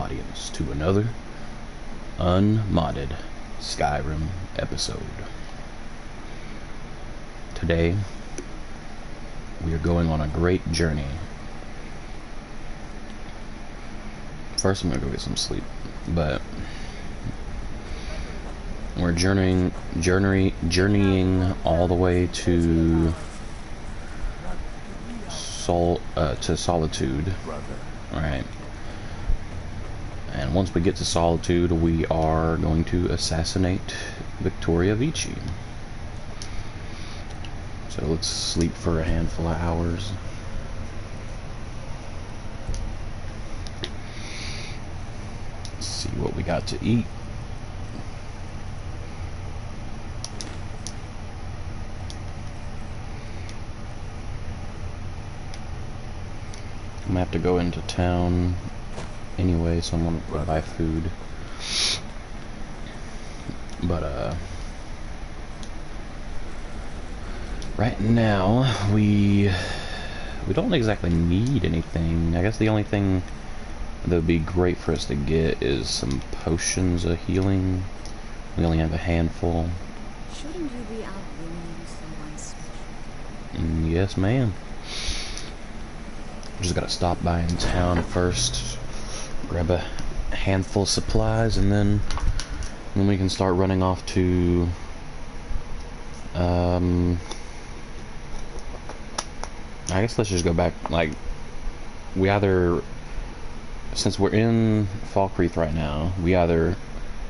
audience to another Unmodded Skyrim episode. Today, we are going on a great journey. First, I'm gonna go get some sleep, but we're journeying all the way to Solitude. Alright. And once we get to Solitude, we are going to assassinate Victoria Vici. So let's sleep for a handful of hours. See what we got to eat. I'm gonna have to go into town anyway, so I'm gonna go buy food. But right now we don't exactly need anything. I guess the only thing that would be great for us to get is some potions of healing. We only have a handful. Shouldn't you be out bringing someone special? Yes, ma'am. Just gotta stop by in town first, grab a handful of supplies, and then we can start running off to I guess let's just go back. Like, we either, since we're in Falkreath right now, we either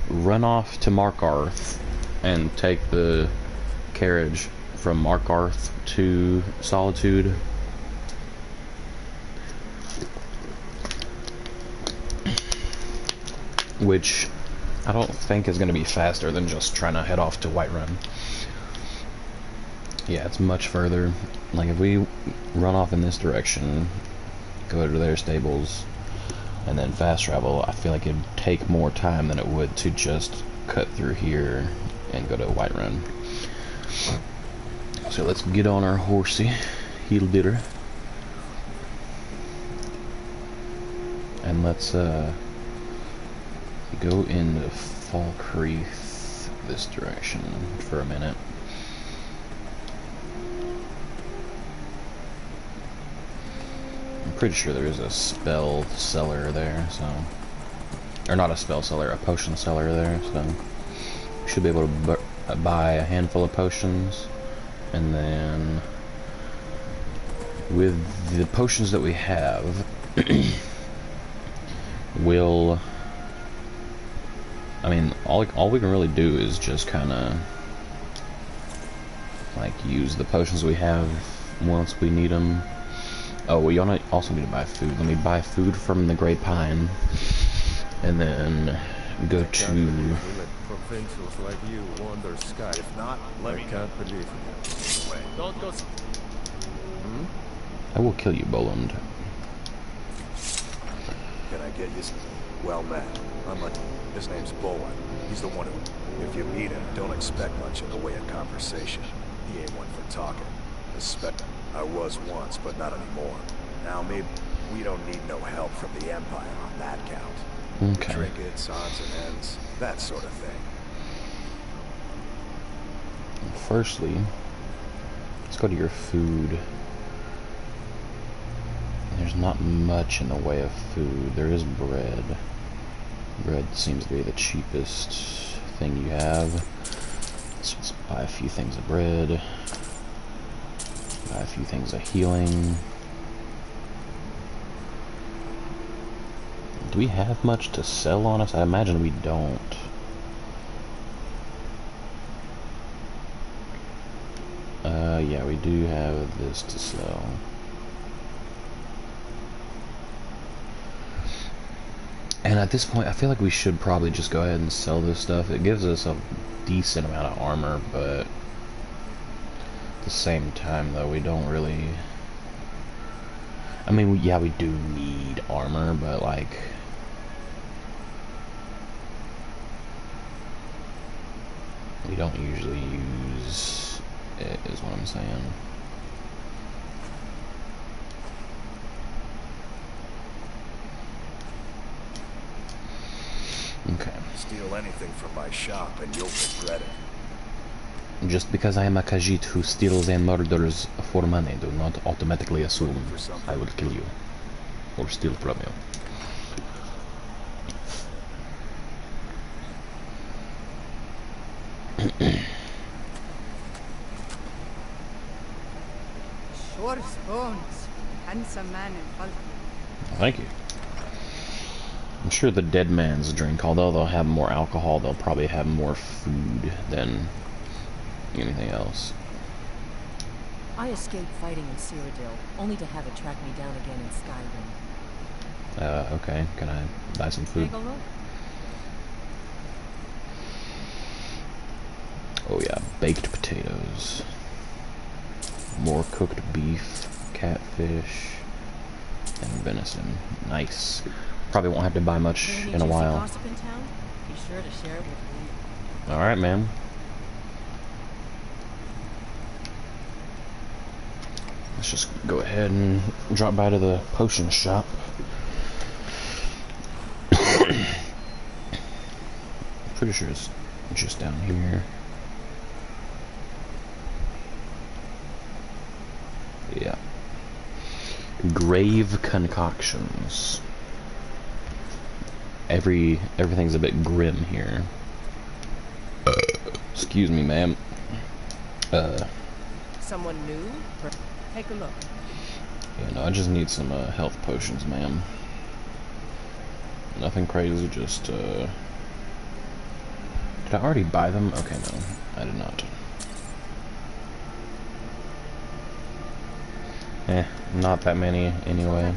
run off to Markarth and take the carriage from Markarth to Solitude, which I don't think is going to be faster than just trying to head off to Whiterun. Yeah, it's much further. Like, if we run off in this direction, go to their stables, and then fast travel, I feel like it'd take more time than it would to just cut through here and go to Whiterun. So let's get on our horsey, heel ditter, and let's go into Falkreath this direction for a minute. I'm pretty sure there is a spell seller there, so, or not a spell seller, a potion seller there, so we should be able to buy a handful of potions, and then with the potions that we have, we'll, I mean, all we can really do is just kind of like use the potions we have once we need them. Oh, we also need to buy food. Let me buy food from the Great Pine, and then go to. Provincials like you wander Sky. If not, I can't believe it. Don't go. I will kill you, Boland. Can I get you some? Well met. His name's Bowen. He's the one who, if you meet him, don't expect much in the way of conversation. He ain't one for talking. I was once, but not anymore. Now, maybe we don't need no help from the Empire on that count. Okay. Trinkets, odds and ends, that sort of thing. Firstly, let's go to your food. There's not much in the way of food. There is bread. Bread seems to be the cheapest thing you have. Let's just buy a few things of bread. Buy a few things of healing. Do we have much to sell on us? I imagine we don't. Yeah, we do have this to sell. And at this point, I feel like we should probably just go ahead and sell this stuff. It gives us a decent amount of armor, but at the same time, though, we don't really... I mean, yeah, we do need armor, but, like... we don't usually use it, is what I'm saying. Okay. Steal anything from my shop and you'll regret it. Just because I am a Khajiit who steals and murders for money, do not automatically assume I will kill you. Or steal from you. Short bones. Handsome man in Falcon. Thank you. I'm sure the dead man's drink, although they'll have more alcohol, they'll probably have more food than anything else. I escaped fighting in Cyrodiil, only to have it track me down again in Skyrim. Okay. Can I buy some food? Take a look. Oh yeah, baked potatoes. More cooked beef, catfish, and venison. Nice. Probably won't have to buy much Hear any in a juicy while. gossip in town? Be sure to share it with me. Alright, man. Let's just go ahead and drop by to the potion shop. Pretty sure it's just down here. Yeah. Grave concoctions. Everything's a bit grim here. Excuse me, ma'am. Someone new? Take a look. Yeah, no, I just need some health potions, ma'am. Nothing crazy, just did I already buy them? Okay, no, I did not. Not that many anyway.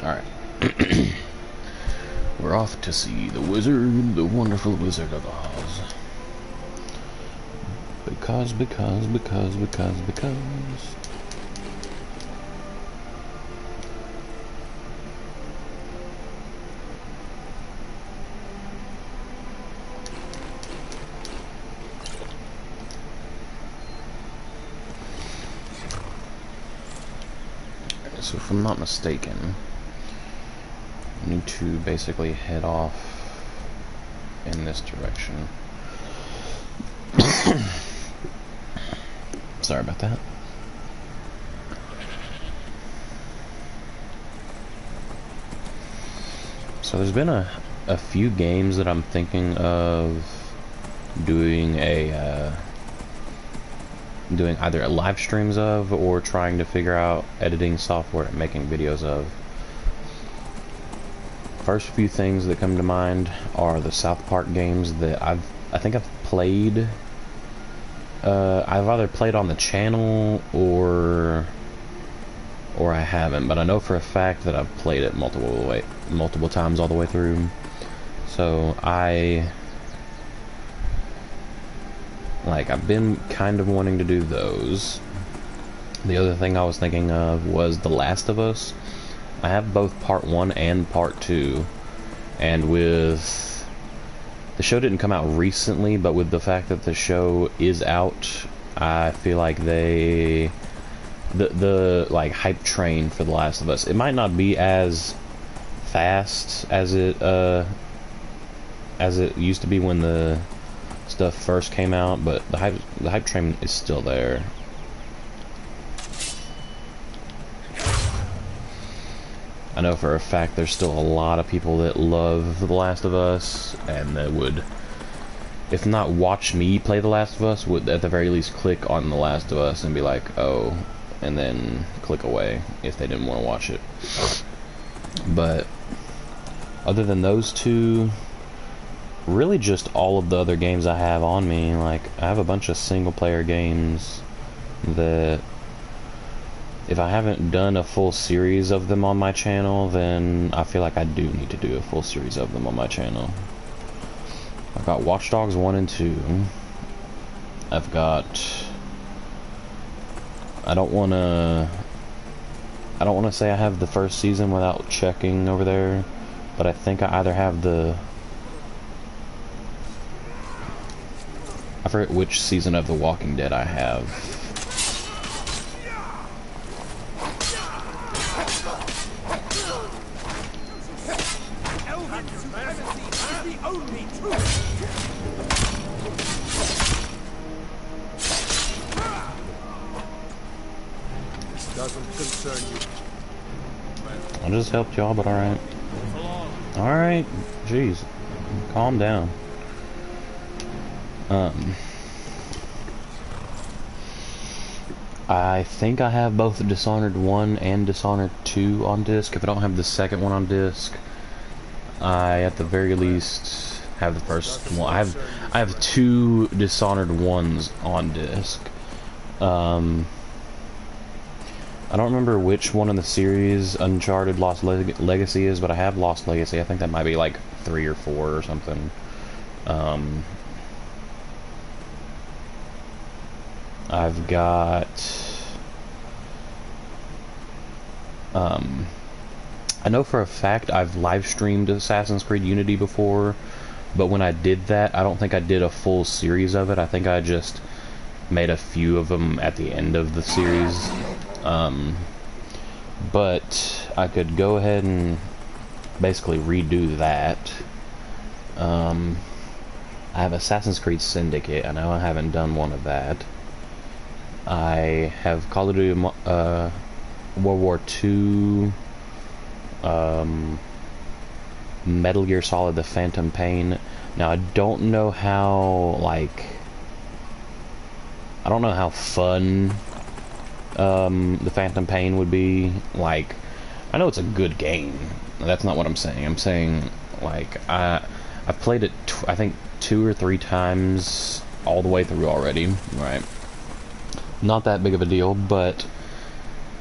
Alright. We're off to see the wizard, the wonderful Wizard of Oz. Because. So if I'm not mistaken, I need to basically head off in this direction. Sorry about that. So there's been a few games that I'm thinking of doing doing either live streams of or trying to figure out editing software and making videos of. First few things that come to mind are the South Park games that I think I've played. I've either played on the channel or I haven't, but I know for a fact that I've played it multiple times all the way through. So I've been kind of wanting to do those. The other thing I was thinking of was The Last of Us. I have both part 1 and part 2, and with the show didn't come out recently, but with the fact that the show is out, I feel like the hype train for The Last of Us, it might not be as fast as it used to be when the stuff first came out, but the hype train is still there. I know for a fact there's still a lot of people that love The Last of Us, and that would, if not watch me play The Last of Us, would at the very least click on The Last of Us and be like, oh, and then click away if they didn't want to watch it. But other than those two, really just all of the other games I have on me. Like, I have a bunch of single player games that if I haven't done a full series of them on my channel, then I feel like I do need to do a full series of them on my channel. I've got Watch Dogs 1 and 2. I've got... I don't want to say I have the first season without checking over there, but I think I either have the... I forget which season of The Walking Dead I have. Elven supremacy is the only truth. This doesn't concern you. I just helped y'all, but alright. Alright. Jeez. Calm down. I think I have both Dishonored 1 and Dishonored 2 on disc. If I don't have the second one on disc, I at the very least have the first one. I have 2 Dishonored 1s on disc. I don't remember which one in the series Uncharted Lost Legacy is, but I have Lost Legacy. I think that might be like 3 or 4 or something. I've got I know for a fact I've live streamed Assassin's Creed Unity before, but when I did that, I don't think I did a full series of it. I think I just made a few of them at the end of the series. But I could go ahead and basically redo that. I have Assassin's Creed Syndicate. I know I haven't done one of that. I have Call of Duty World War II, Metal Gear Solid: The Phantom Pain. Now I don't know how fun the Phantom Pain would be. Like, I know it's a good game. That's not what I'm saying. I'm saying like I've played it I think 2 or 3 times all the way through already. Right. Not that big of a deal, but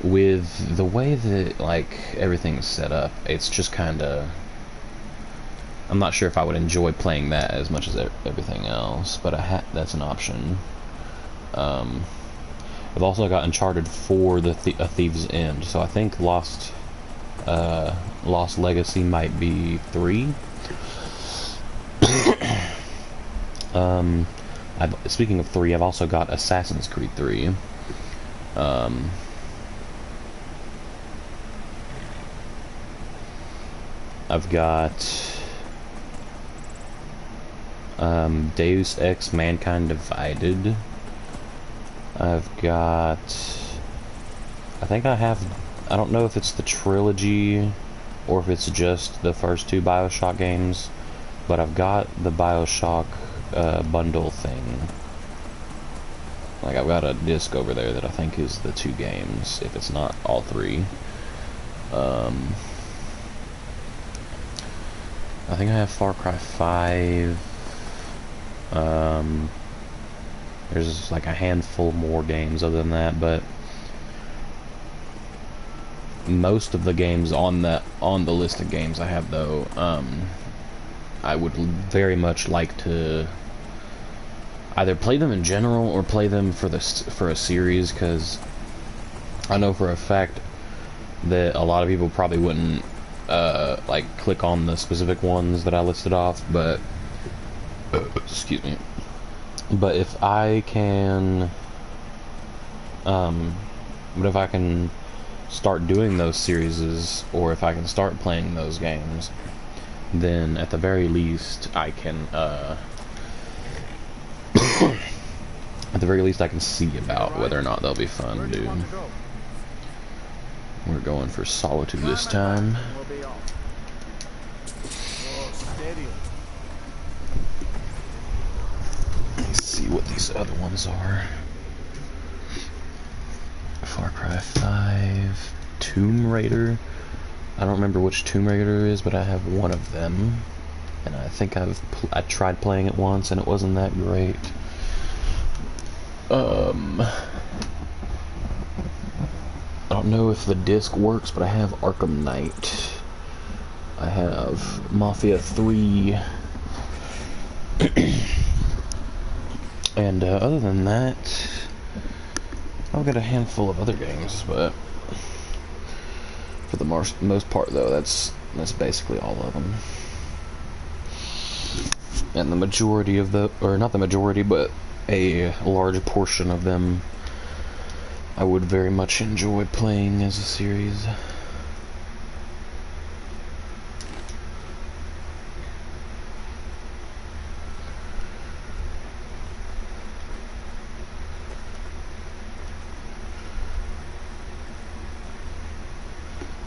with the way that like everything's set up, it's just kind of, I'm not sure if I would enjoy playing that as much as everything else, but that's an option. I've also got Uncharted 4, A Thief's End, so I think Lost Legacy might be 3. Speaking of 3, I've also got Assassin's Creed 3. I've got Deus Ex Mankind Divided. I've got, I think I have, I don't know if it's the trilogy or if it's just the first 2 BioShock games, but I've got the BioShock bundle thing. Like, I've got a disc over there that I think is the 2 games, if it's not all 3. I think I have Far Cry 5. There's like a handful more games other than that, but most of the games on the list of games I have, though, I would very much like to either play them in general or play them for a series, because I know for a fact that a lot of people probably wouldn't like click on the specific ones that I listed off, but excuse me. But if I can start doing those series, or if I can start playing those games, then at the very least I can at the very least I can see about whether or not they'll be fun to do. We're going for Solitude this time. Let's see what these other ones are. Far Cry 5, Tomb Raider. I don't remember which Tomb Raider it is, but I have one of them, and I think I tried playing it once and it wasn't that great. I don't know if the disc works, but I have Arkham Knight. I have Mafia 3. And other than that, I've got a handful of other games, but for the most part, though, that's basically all of them. And the majority of or not the majority, but a large portion of them I would very much enjoy playing as a series.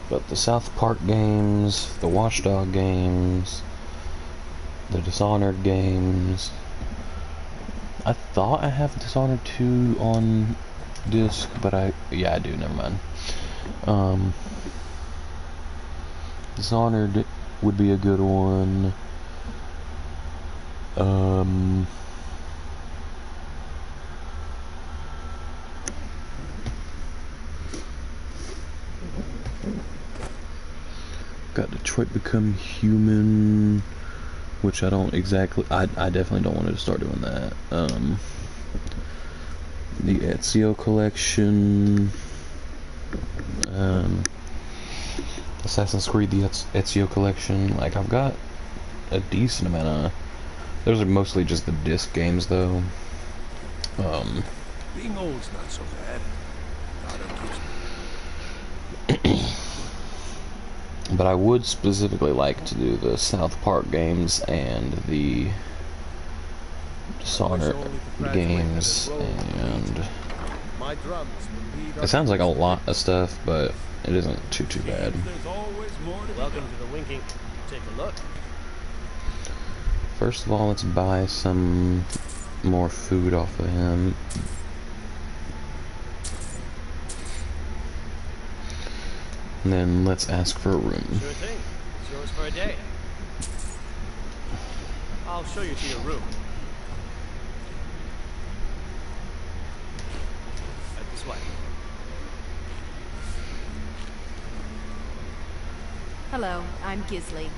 But the South Park games, the Watchdog games, the Dishonored games. I thought I have Dishonored 2 on disc, but yeah, I do, never mind. Dishonored would be a good one. Got Detroit Become Human, which I don't exactly, I definitely don't want to start doing that. The Ezio collection, Assassin's Creed, the Ezio collection. Like, I've got a decent amount of, those are mostly just the disc games though. Being old's not so bad. God But I would specifically like to do the South Park games and the Dishonored games, and it sounds like a lot of stuff, but it isn't too bad. Welcome to the Winking. Take a look. First of all, let's buy some more food off of him. And then let's ask for a room. Sure thing. It's yours for a day. I'll show you to your room. Right this way. Hello, I'm Gisley,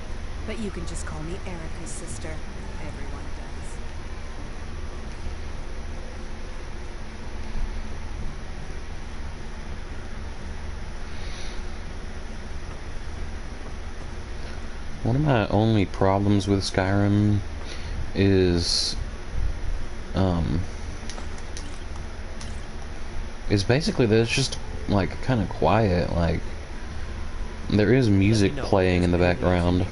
but you can just call me Erica's sister. Everyone does. One of my only problems with Skyrim is basically that it's just like kind of quiet. Like, there is music playing in the background,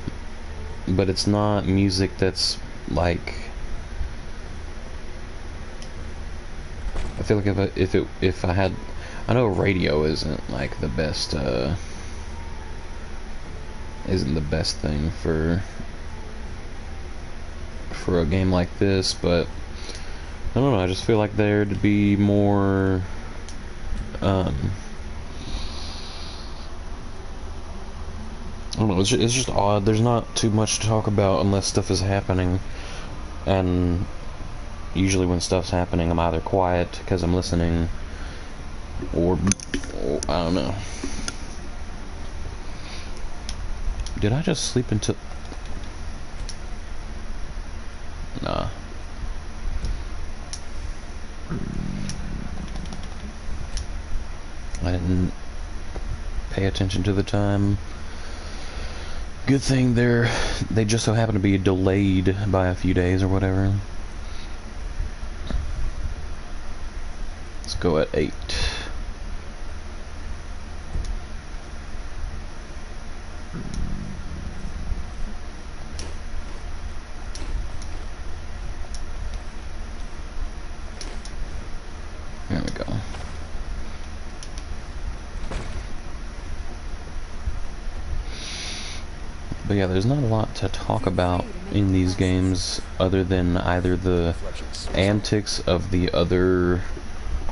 but it's not music that's like, I feel like if I had, I know radio isn't like the best thing for a game like this, but I don't know, I just feel like there'd be more I don't know, it's just odd. There's not too much to talk about unless stuff is happening, and usually when stuff's happening I'm either quiet because I'm listening, or I don't know. Did I just sleep into... Nah. I didn't pay attention to the time. Good thing they just so happen to be delayed by a few days or whatever. Let's go at 8. There we go. But yeah, there's not a lot to talk about in these games other than either the antics of the other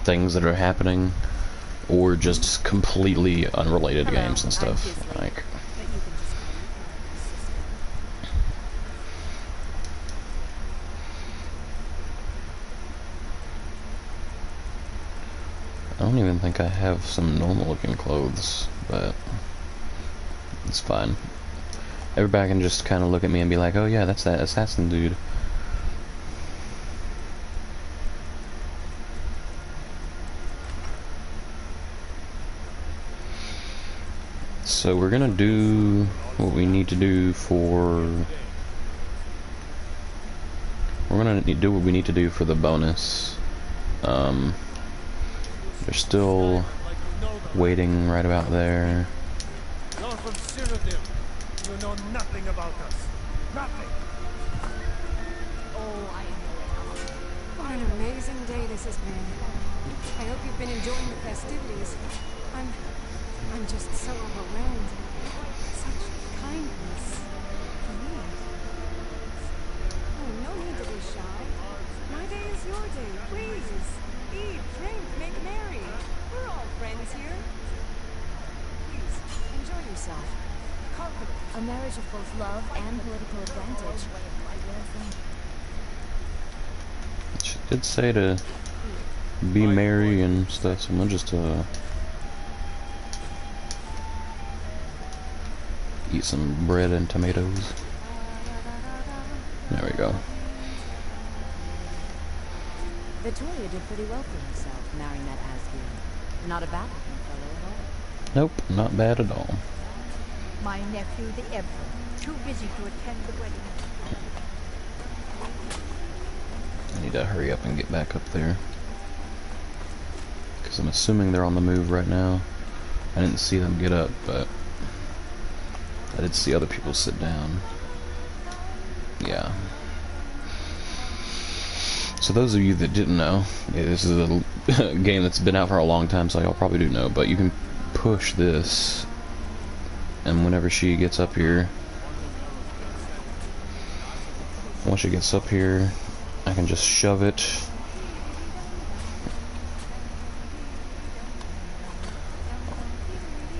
things that are happening, or just completely unrelated games and stuff. Like, I don't even think I have some normal looking clothes, but it's fine. Everybody can just kind of look at me and be like, oh yeah, that's that assassin dude. So we're gonna do what we need to do for... We're gonna do what we need to do for the bonus. They're still waiting right about there. You're from Cyrodiil. You know nothing about us. Nothing. Oh, I know it. What an amazing day this has been. I hope you've been enjoying the festivities. I'm just so overwhelmed. Such kindness. Please. Oh, no need to be shy. My day is your day. Please. Eat, drink, make merry. We're all friends here. Please, enjoy yourself. A marriage of both love and political advantage. She did say to be merry and stuff, so I'm gonna just eat some bread and tomatoes. There we go. Victoria did pretty well for herself, marrying that Asgier. Not a bad looking fellow at all. Nope, not bad at all. My nephew, the Emperor, too busy to attend the wedding. I need to hurry up and get back up there, because I'm assuming they're on the move right now. I didn't see them get up, but I did see other people sit down. Yeah. So those of you that didn't know, this is a game that's been out for a long time, so y'all probably do know, but you can push this, and whenever she gets up here, once she gets up here, I can just shove it.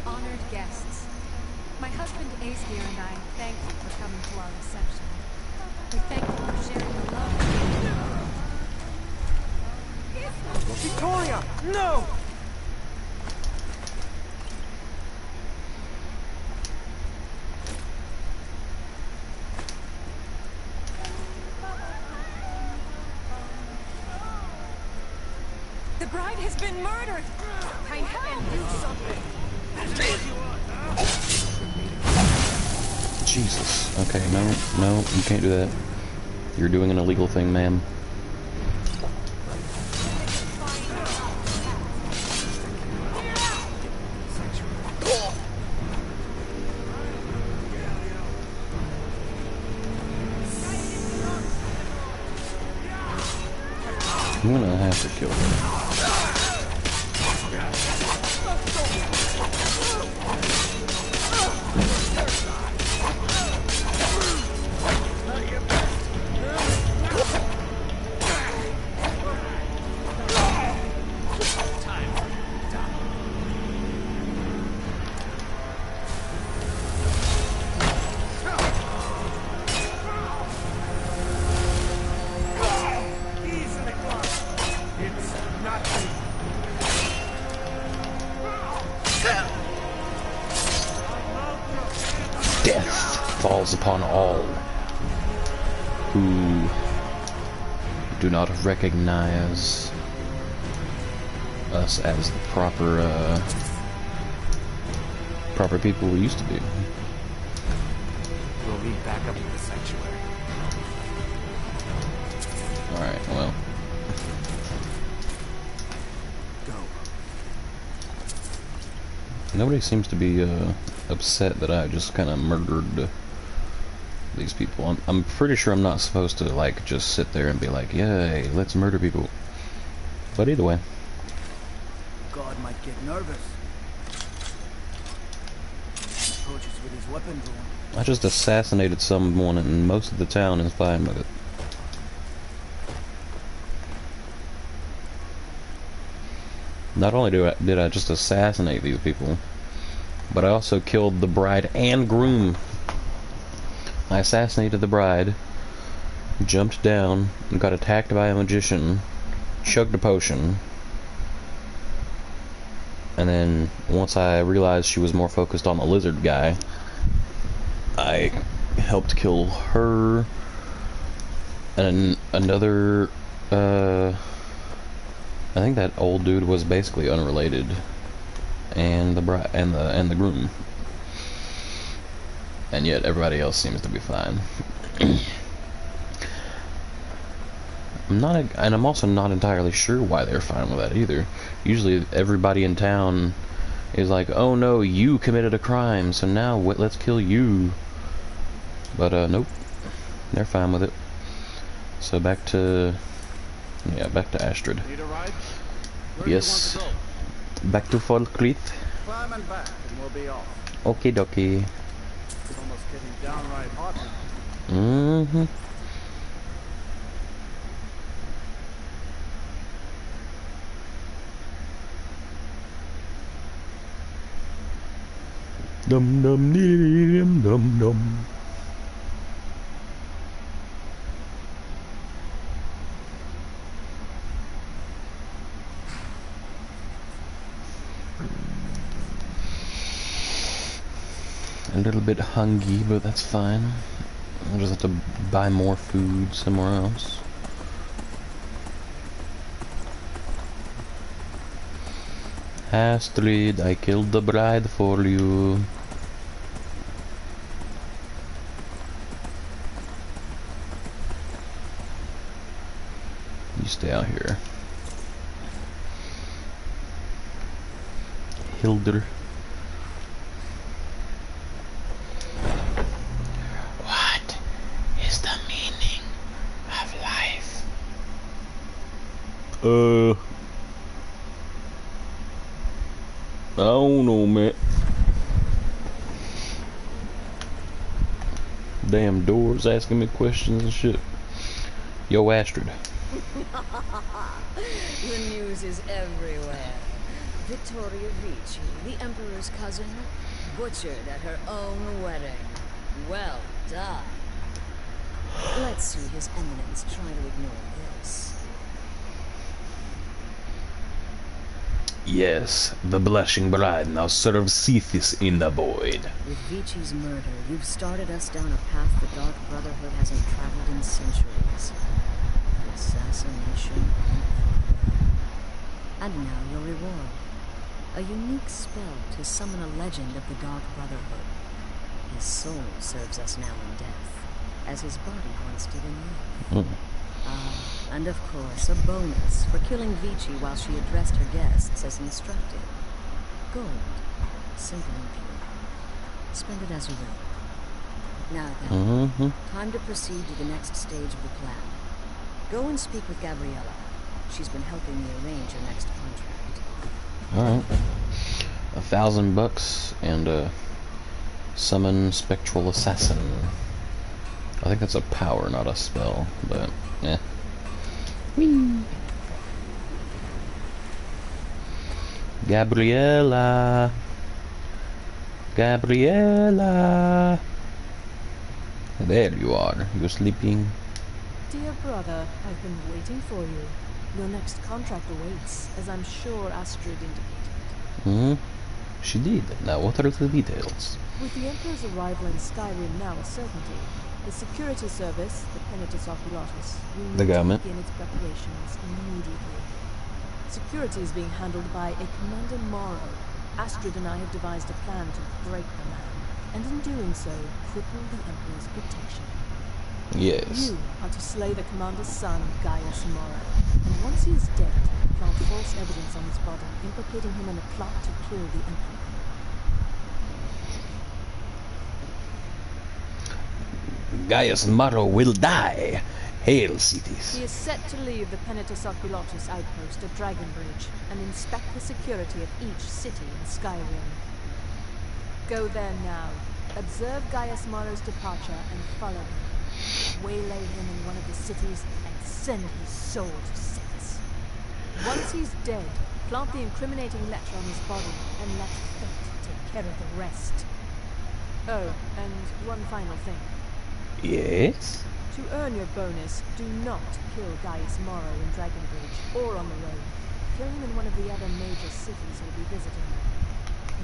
Honored guests, my husband Asgeir and I thank you for coming to our reception. We thank you for sharing the love. Victoria! No! The bride has been murdered! I have! Do something! Jesus. Okay, no, you can't do that. You're doing an illegal thing, ma'am. I'm gonna have to kill her. Death falls upon all who do not recognize us as the proper people we used to be. We'll meet back up at the sanctuary. Alright, well. Go. Nobody seems to be upset that I just kind of murdered these people. I'm pretty sure I'm not supposed to like just sit there and be like, yay, let's murder people. But either way. God might get nervous. Approaches with his weapon drawn. I just assassinated someone and most of the town is fine with it. Not only did I just assassinate these people, but I also killed the bride and groom. I assassinated the bride, jumped down, and got attacked by a magician, chugged a potion, and then once I realized she was more focused on the lizard guy, I helped kill her and another, I think that old dude was basically unrelated, and the bride and the groom, and yet everybody else seems to be fine. I'm also not entirely sure why they're fine with that either. Usually everybody in town is like, oh no, you committed a crime, so now let's kill you. But nope, they're fine with it. So back to Astrid. Need a ride? Yes, back to Falkreath. climbing back and we'll be off. Okie dokie. It's almost getting downright hot now. Mm-hmm. Dum dum dee dum dum dum. A little bit hungry, but that's fine. I'll just have to buy more food somewhere else. Astrid, I killed the bride for you. You stay out here. Hilder. What is the meaning of life? I don't know, man. Damn doors asking me questions and shit. Yo, Astrid. The news is everywhere. Vittoria Ricci, the Emperor's cousin, butchered at her own wedding. Well done. Let's see His Eminence try to ignore this. Yes, the blushing bride now serves Cephas in the void. With Vici's murder, you've started us down a path the Dark Brotherhood hasn't traveled in centuries. The assassination of an emperor. And now your reward. A unique spell to summon a legend of the Dark Brotherhood. His soul serves us now in death, as his body once did in life. And of course, a bonus for killing Vici while she addressed her guests as instructed. Gold. Simple and pure. Spend it as you will. Now then, time to proceed to the next stage of the plan. Go and speak with Gabriella. She's been helping me arrange your next contract. Alright. $1,000 and summon Spectral Assassin. I think that's a power, not a spell, but yeah. Whee! Gabriella! Gabriella! There you are. You're sleeping. Dear brother, I've been waiting for you. Your next contract awaits, as I'm sure Astrid indicated. She did. Now what are the details? With the Emperor's arrival in Skyrim now a certainty, the security service, the Penitus Oculatus, will need to begin its preparations immediately. Security is being handled by a Commander Morrow. Astrid and I have devised a plan to break the man, and in doing so, cripple the Emperor's protection. Yes. You are to slay the Commander's son, Gaius Morrow, and once he is dead, plant false evidence on his body, implicating him in a plot to kill the Emperor. Gaius Morrow will die. Hail, Cephas. He is set to leave the Penitus Oculatus outpost at Dragonbridge and inspect the security of each city in Skyrim. Go there now, observe Gaius Morrow's departure and follow him. Waylay him in one of the cities and send his soul to Cephas. Once he's dead, plant the incriminating letter on his body and let fate take care of the rest. Oh, and one final thing. Yes? To earn your bonus, do not kill Gaius Morrow in Dragonbridge or on the road. Kill him in one of the other major cities you'll be visiting.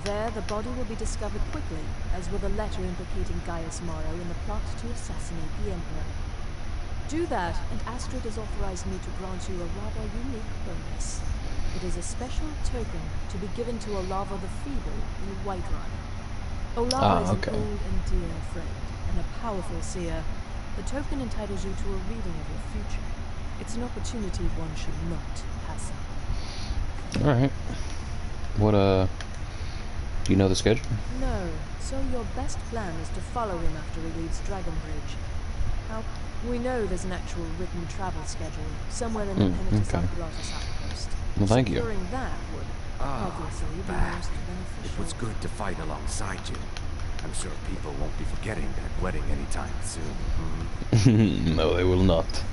There, the body will be discovered quickly, as will the letter implicating Gaius Morrow in the plot to assassinate the Emperor. Do that, and Astrid has authorized me to grant you a rather unique bonus. It is a special token to be given to Olava the Feeble in Whiterun. Olava is an old and dear friend, and a powerful seer. The token entitles you to a reading of your future. It's an opportunity one should not pass up. Alright. What, do you know the schedule? No, so your best plan is to follow him after he leaves Dragonbridge. Now, we know there's an actual written travel schedule somewhere in the Penitus Oculatus outpost. Well, thank you. Securing that would Obviously, the bad. most It beneficial. was good to fight alongside you. I'm sure people won't be forgetting that wedding anytime soon. No, they will not.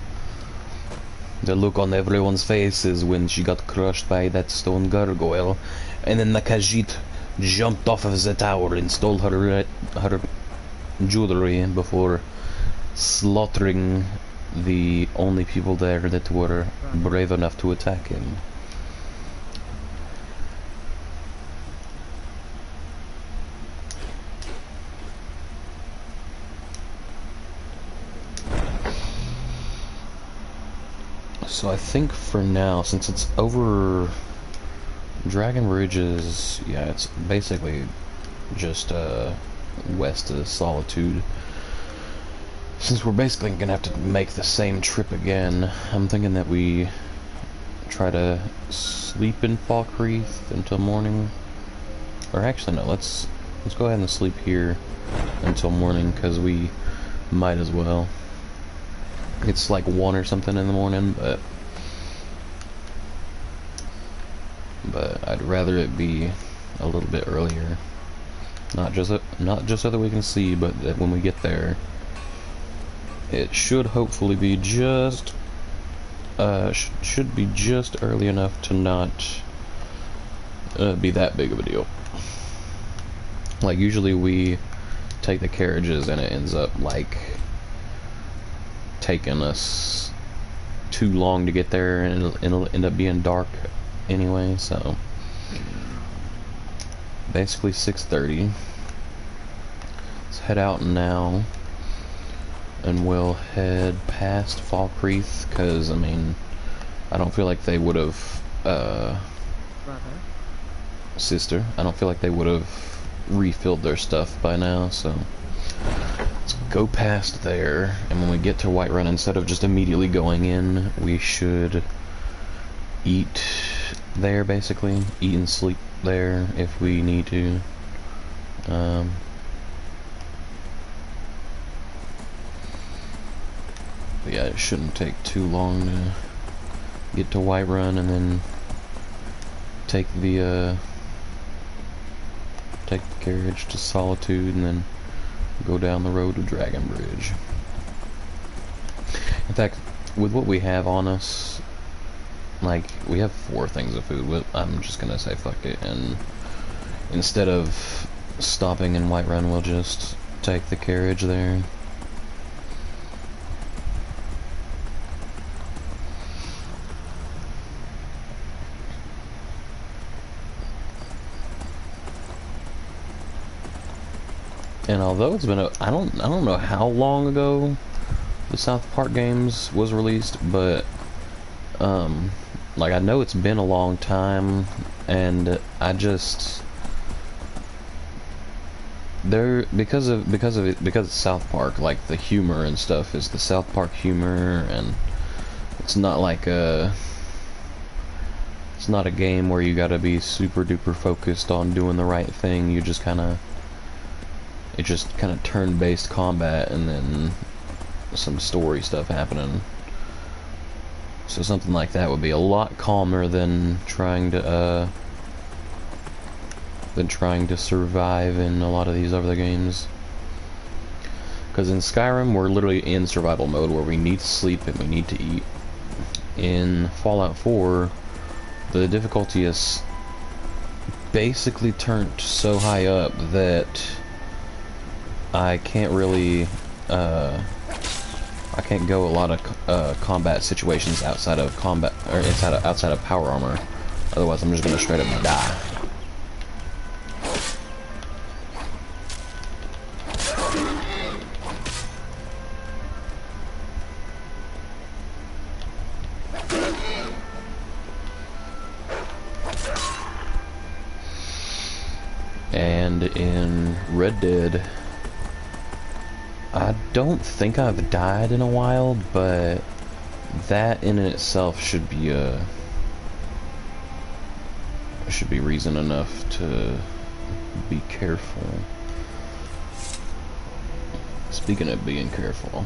The look on everyone's faces when she got crushed by that stone gargoyle, and then the Khajiit jumped off of the tower and stole her jewelry before slaughtering the only people there that were brave enough to attack him. So I think for now, since it's over Dragon Bridge is, yeah, it's basically just west of Solitude. Since we're basically gonna have to make the same trip again, I'm thinking that we try to sleep in Falkreath until morning. Or actually no, let's go ahead and sleep here until morning, because we might as well. It's like 1 or something in the morning, but I'd rather it be a little bit earlier. Not just so that we can see, but that when we get there, it should hopefully be just should be just early enough to not be that big of a deal. Like usually we take the carriages and it ends up like taking us too long to get there, and it'll end up being dark anyway. So basically 6:30. Let's head out now, and we'll head past Falkreath, because I mean, I don't feel like they would have Brother? sister, I don't feel like they would have refilled their stuff by now, so let's go past there, and when we get to Whiterun, instead of just immediately going in, we should eat there, basically. Eat and sleep there if we need to. But yeah, it shouldn't take too long to get to Whiterun, and then take the carriage to Solitude, and then go down the road to Dragon Bridge. In fact, with what we have on us, like, we have 4 things of food. I'm just gonna say fuck it, and instead of stopping in Whiterun, we'll just take the carriage there. And although it's been I don't know how long ago the South Park games was released, but like I know it's been a long time, and I just because it's South Park, like the humor and stuff is the South Park humor, and it's not like it's not a game where you gotta be super duper focused on doing the right thing. You just it's just kind of turn-based combat, and then some story stuff happening. So something like that would be a lot calmer than trying to survive in a lot of these other games. Because in Skyrim, we're literally in survival mode, where we need to sleep and we need to eat. In Fallout 4, the difficulty is basically turned so high up that I can't really, I can't go a lot of combat situations outside of combat, or outside of power armor. Otherwise, I'm just gonna straight up die. And in Red Dead, I don't think I've died in a while, but that in itself should be reason enough to be careful. Speaking of being careful,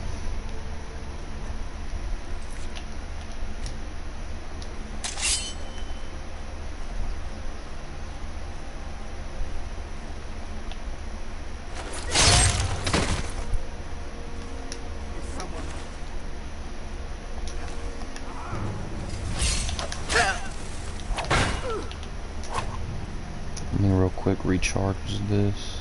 Let me real quick recharge this.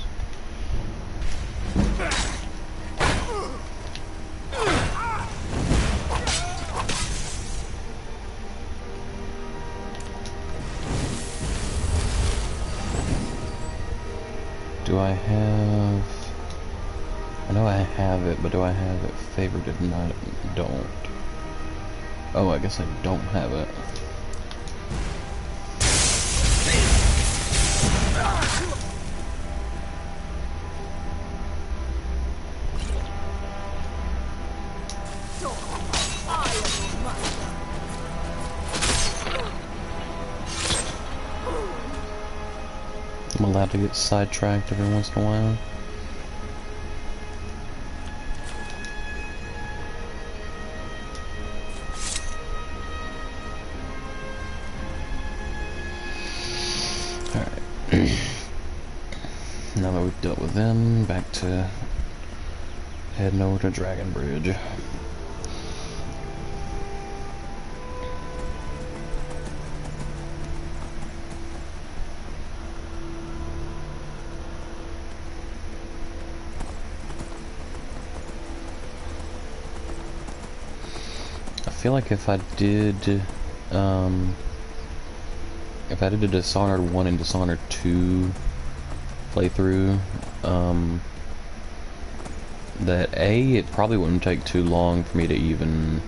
Do I have... I know I have it, but do I have it favorited? No, I don't. Oh, I guess I don't have it. I'm allowed to get sidetracked every once in a while. Alright. Now that we've dealt with them, back to heading over to Dragon Bridge. I feel like if I did a Dishonored 1 and Dishonored 2 playthrough, that it probably wouldn't take too long for me to even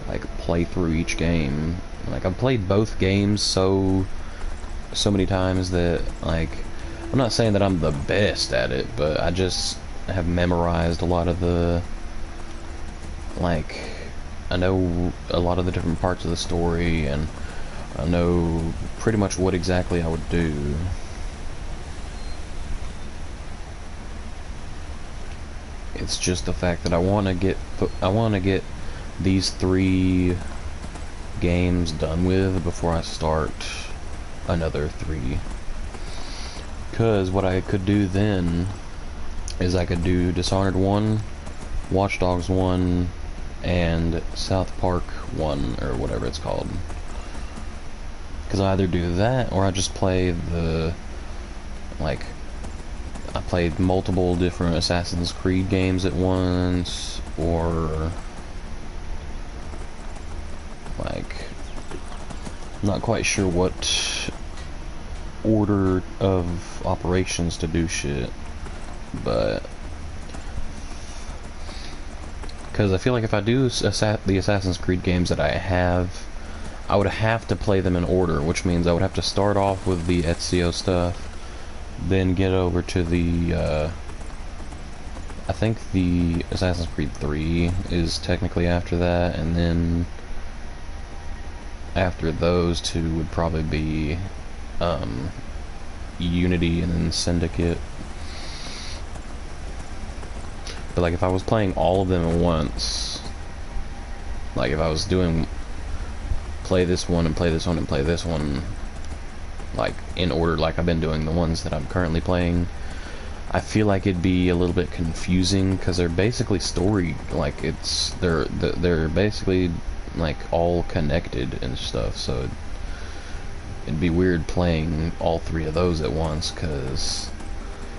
like play through each game. Like, I've played both games so many times that, like, I'm not saying that I'm the best at it, but I just have memorized a lot of the, like, I know a lot of the different parts of the story, and I know pretty much what exactly I would do. It's just the fact that I want to get these 3 games done with before I start another 3. Because what I could do then is I could do Dishonored 1, Watch Dogs 1, and South Park 1, or whatever it's called. Because I either do that, or I just play the, like, I played multiple different Assassin's Creed games at once, or, like, I'm not quite sure what order of operations to do shit, but because I feel like if I do the Assassin's Creed games that I have, I would have to play them in order, which means I would have to start off with the Ezio stuff, then get over to the, I think the Assassin's Creed 3 is technically after that, and then after those 2 would probably be, Unity and then Syndicate. But, like, if I was playing all of them at once, like, if I was doing play this one and play this one and play this one, like, in order, like I've been doing the ones that I'm currently playing, I feel like it'd be a little bit confusing, because they're basically story, like, they're basically, like, all connected and stuff, so it'd be weird playing all 3 of those at once, because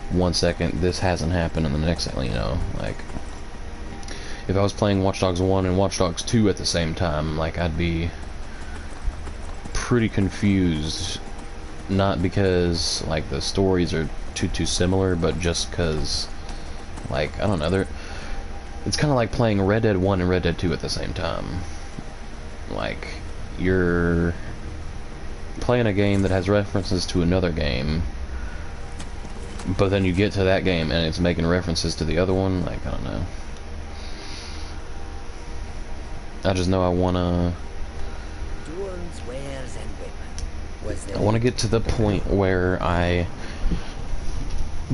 one second this hasn't happened and the next second, you know, like, if I was playing Watch Dogs 1 and Watch Dogs 2 at the same time, like, I'd be pretty confused, not because, like, the stories are too similar, but just because, like, I don't know, it's kind of like playing Red Dead 1 and Red Dead 2 at the same time. Like, you're playing a game that has references to another game, but then you get to that game and it's making references to the other one. Like, I don't know. I just know I wanna get to the point where I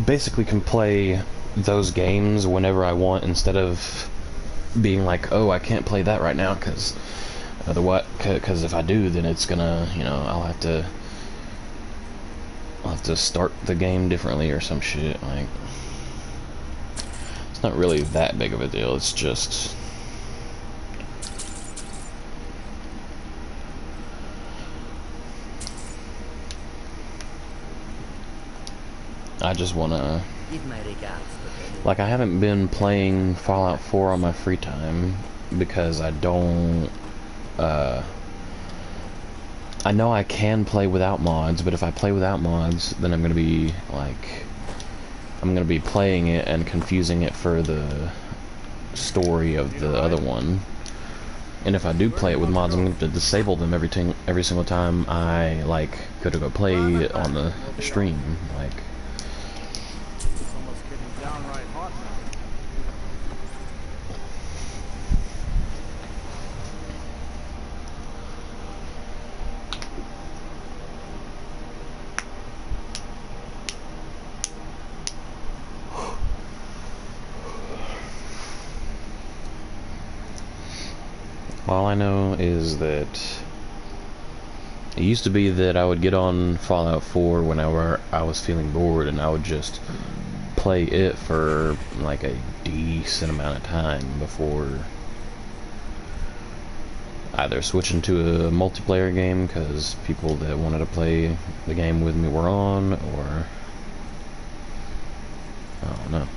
basically can play those games whenever I want, instead of being like, oh, I can't play that right now because if I do, then it's gonna, you know, I'll have to start the game differently or some shit. Like, it's not really that big of a deal. It's just, I just wanna, Give my regards to like, I haven't been playing Fallout 4 on my free time because I don't, I know I can play without mods, but if I play without mods, then I'm gonna be, like, I'm gonna be playing it and confusing it for the story of the other one. And if I do play it with mods, I'm going to disable them every single time I, like, go to go play it on the stream, like. It's almost getting downright hot now. All I know is that it used to be that I would get on Fallout 4 whenever I was feeling bored, and I would just play it for like a decent amount of time before either switching to a multiplayer game because people that wanted to play the game with me were on, or I don't know.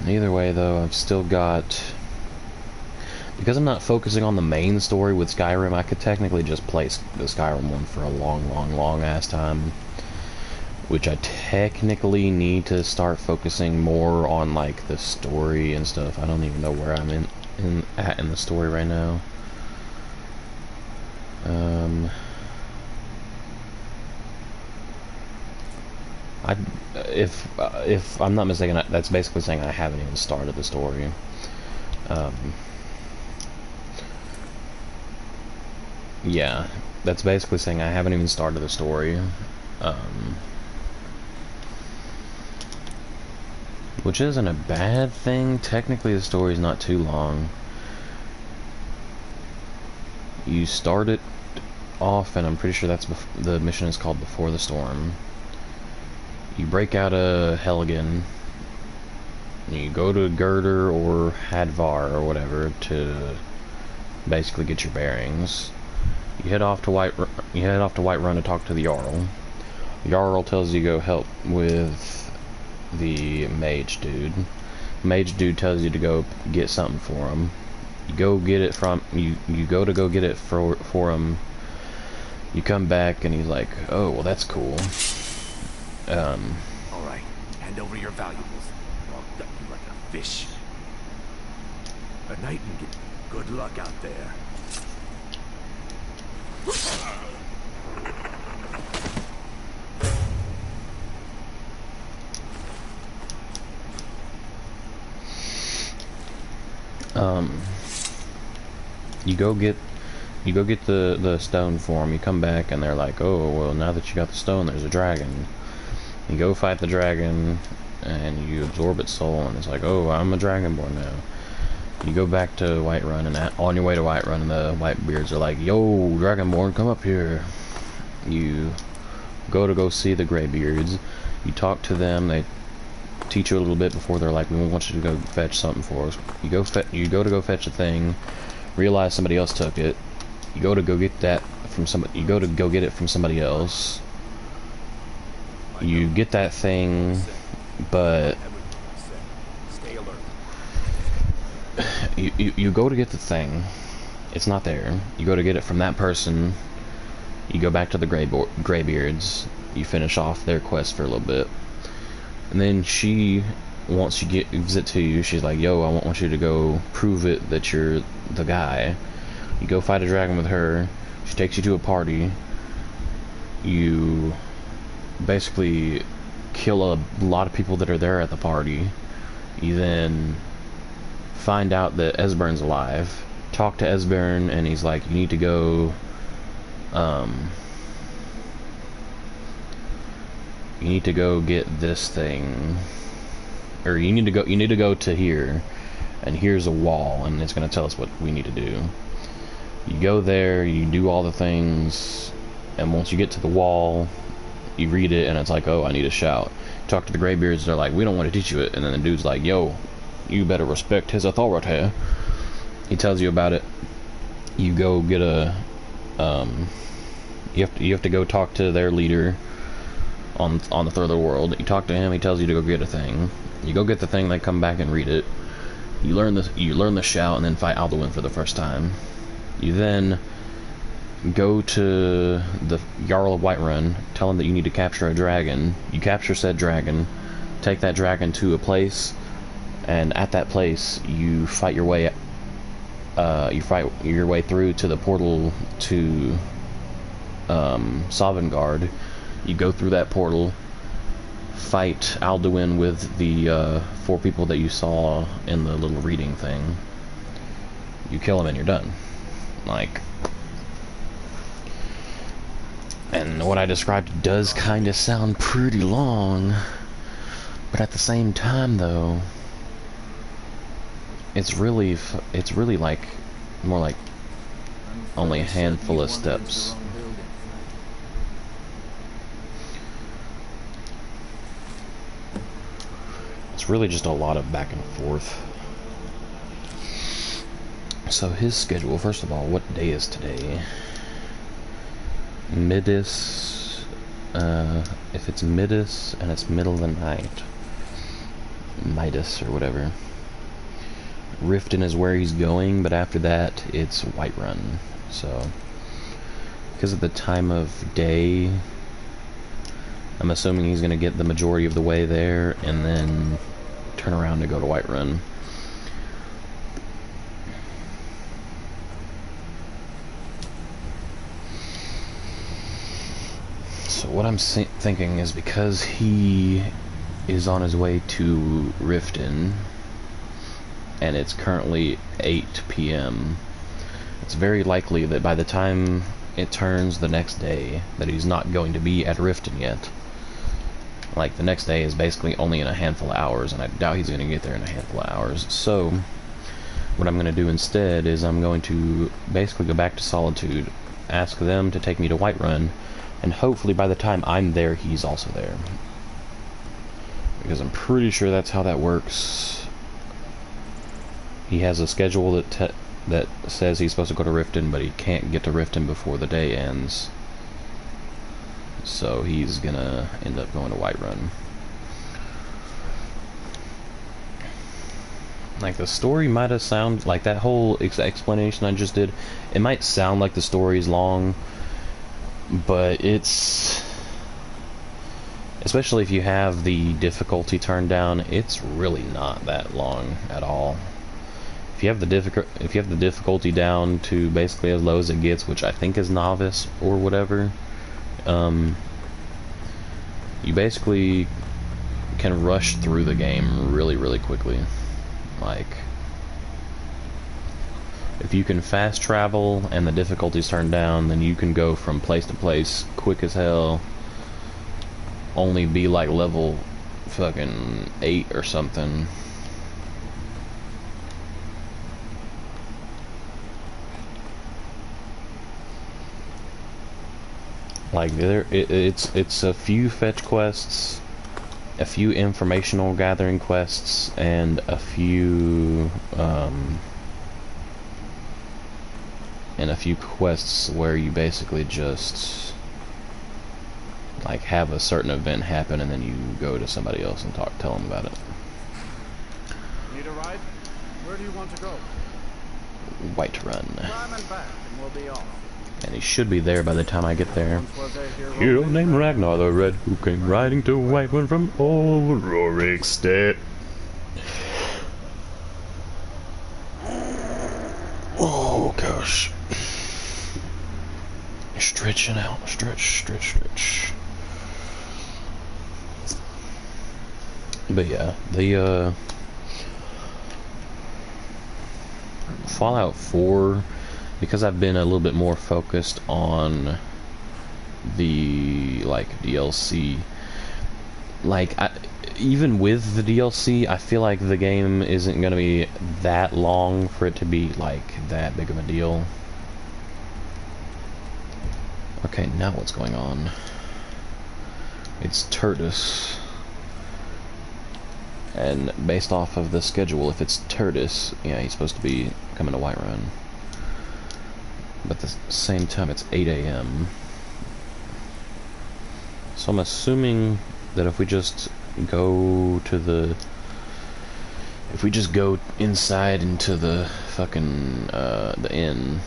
Either way, though, I've still got, because I'm not focusing on the main story with Skyrim, I could technically just play the Skyrim one for a long ass time, which I technically need to start focusing more on, like, the story and stuff. I don't even know where I'm at in the story right now. If I'm not mistaken, that's basically saying I haven't even started the story. Yeah, that's basically saying I haven't even started the story. Which isn't a bad thing. Technically, the story's not too long. You start it off, and I'm pretty sure that's the mission is called Before the Storm. You break out of Helgen. You go to Girder or Hadvar or whatever to basically get your bearings. You head off to Whiterun to talk to the Jarl. The Jarl tells you to go help with the mage dude. Mage dude tells you to go get something for him. You go get it from you go to go get it for him. You come back and he's like, "Oh, well, that's cool." All right, hand over your valuables. I'll gut you like a fish. A night and get good luck out there. You go get the stone for him. You come back and they're like, "Oh, well, now that you got the stone, there's a dragon." You go fight the dragon and you absorb its soul, and it's like, "Oh, I'm a dragonborn now." You go back to Whiterun, and on your way to Whiterun, the Whitebeards are like, "Yo, dragonborn, come up here." You go see the Greybeards. You talk to them. They teach you a little bit before they're like, "We want you to go fetch something for us." You go to go fetch a thing. Realize somebody else took it. You go to go get that from somebody. You go to go get it from somebody else. You get that thing, but you go to get the thing. It's not there. You go to get it from that person. You go back to the Greybeards. You finish off their quest for a little bit, and then she wants gives it to you. She's like, "Yo, I want you to go prove it that you're the guy." You go fight a dragon with her. She takes you to a party. You basically kill a lot of people that are there at the party. You then find out that Esbern's alive. Talk to Esbern, and he's like, "You need to go you need to go get this thing, or you need to go to here, and here's a wall, and it's going to tell us what we need to do." You go there, you do all the things, and once you get to the wall, you read it, and it's like, "Oh, I need a shout." Talk to the Greybeards, they're like, "We don't want to teach you it," and then the dude's like, "Yo, you better respect his authority." He tells you about it. You go get You have to go talk to their leader on the third of the world. You talk to him. He tells you to go get a thing. You go get the thing. They come back and read it. You learn the shout, and then fight Alduin for the first time. You then go to the Jarl of Whiterun, tell him that you need to capture a dragon. You capture said dragon, take that dragon to a place, and at that place you fight your way through to the portal to Sovngarde. You go through that portal, fight Alduin with the 4 people that you saw in the little reading thing. You kill him and you're done. Like, and what I described does kind of sound pretty long, but at the same time, though, it's really like more like only a handful of steps. It's really just a lot of back and forth. So his schedule, first of all, what day is today? Midis, if it's Midis and it's middle of the night, Midas or whatever. Riften is where he's going, but after that it's Whiterun. So because of the time of day, I'm assuming he's gonna get the majority of the way there and then turn around to go to Whiterun. So what I'm thinking is, because he is on his way to Riften and it's currently 8 p.m., it's very likely that by the time it turns the next day that he's not going to be at Riften yet. Like, the next day is basically only in a handful of hours, and I doubt he's going to get there in a handful of hours. So what I'm going to do instead is I'm going to basically go back to Solitude, ask them to take me to Whiterun, and hopefully by the time I'm there, he's also there. Because I'm pretty sure that's how that works. He has a schedule that says he's supposed to go to Riften, but he can't get to Riften before the day ends. So he's gonna end up going to Whiterun. Like, the story might have sounded like that whole explanation I just did. It might sound like the story is long, but it's, especially if you have the difficulty turned down, it's really not that long at all. If you have the difficulty down to basically as low as it gets, which I think is novice or whatever, you basically can rush through the game really quickly. Like, if you can fast travel and the difficulty's turned down, then you can go from place to place quick as hell. Only be like level fucking 8 or something. Like, it's a few fetch quests, a few informational gathering quests, and a few quests where you basically just like have a certain event happen and then you go to somebody else and tell them about it. Need a ride? Where do you want to go? Whiterun. Climb and back and we'll be off. And he should be there by the time I get there. Hero named Ragnar the Red, who came riding to Whiterun from old Rorikstead. Oh gosh. Stretching out, stretch. But yeah, the Fallout 4, because I've been a little bit more focused on the like DLC, like even with the DLC, I feel like the game isn't gonna be that long for it to be like that big of a deal. Okay, now what's going on? It's Tertus. And based off of the schedule, if it's Tertus, yeah, he's supposed to be coming to Whiterun. But at the same time, it's 8 a.m. So I'm assuming that if we just go to the... If we just go inside into the fucking, the inn,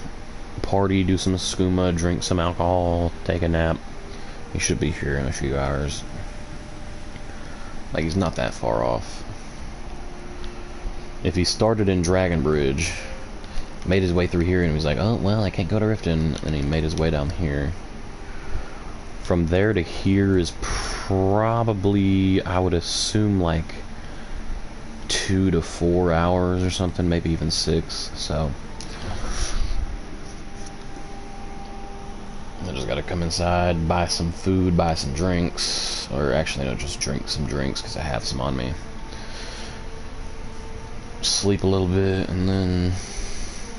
party, do some skooma, drink some alcohol, take a nap, he should be here in a few hours. Like, he's not that far off. If he started in Dragon Bridge, made his way through here, and he was like, oh, well, I can't go to Riften, and he made his way down here. From there to here is probably, I would assume, like 2 to 4 hours or something, maybe even 6, so I just gotta come inside, buy some food, buy some drinks, or actually no, just drink some drinks because I have some on me, sleep a little bit, and then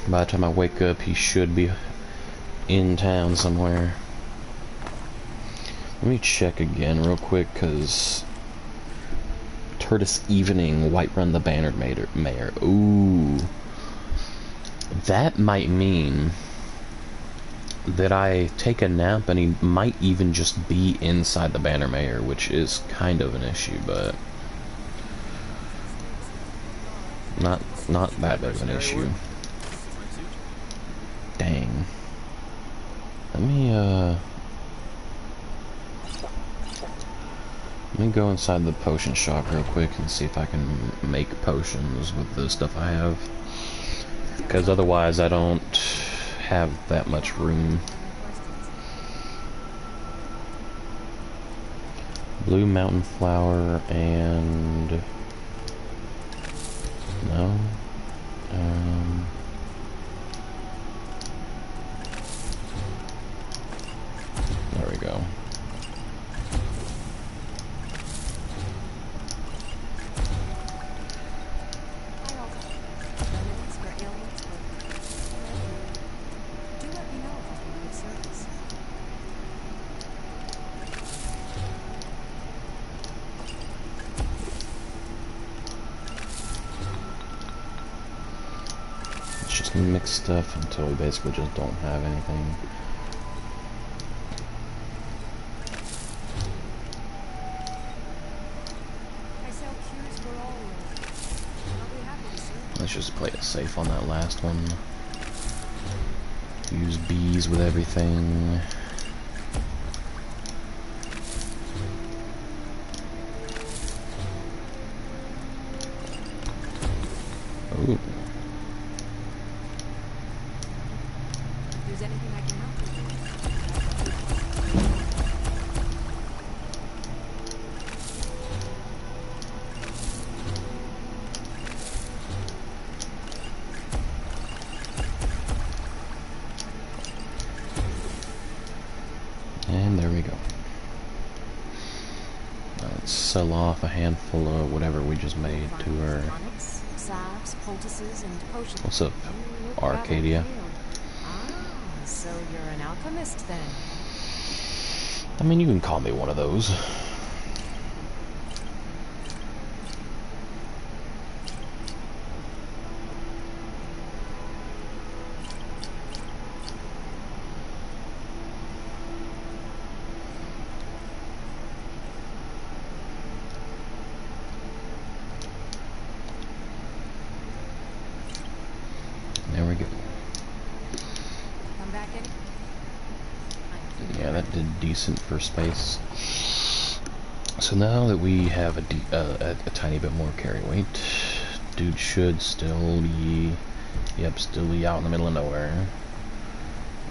by the time I wake up he should be in town somewhere. Let me check again real quick, because Turtis Evening, Whiterun the Bannered Mayor. Ooh. That might mean that I take a nap and he might even just be inside the Banner Mayor, which is kind of an issue, but not that big of an issue. Dang. Let me go inside the potion shop real quick and see if I can make potions with the stuff I have. Because otherwise I don't have that much room. Blue mountain flower and... no. There we go. Just mix stuff until we basically just don't have anything. Let's just play it safe on that last one. Use bees with everything. Ooh. And there we go. Now let's sell off a handful of whatever we just made to her. What's up, Arcadia? So you're an alchemist then? I mean, you can call me one of those. There we go. Come back in? Yeah, that did decent for space. So now that we have a tiny bit more carry weight, dude should still be, still be out in the middle of nowhere.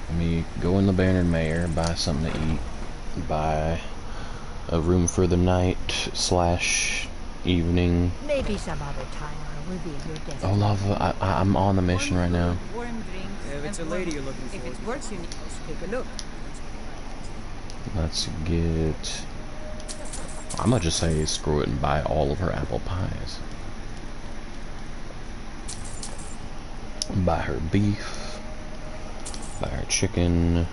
Let me go in the Bannered Mayor, buy something to eat, buy a room for the night / evening. Maybe some other time I'll reveal your destiny. Oh, Lava, I'm on the mission right now. Warm drinks. If it's a lady you're looking for, if it's worth you, take a look. Let's get... I'm gonna just say screw it and buy all of her apple pies. Buy her beef. Buy her chicken.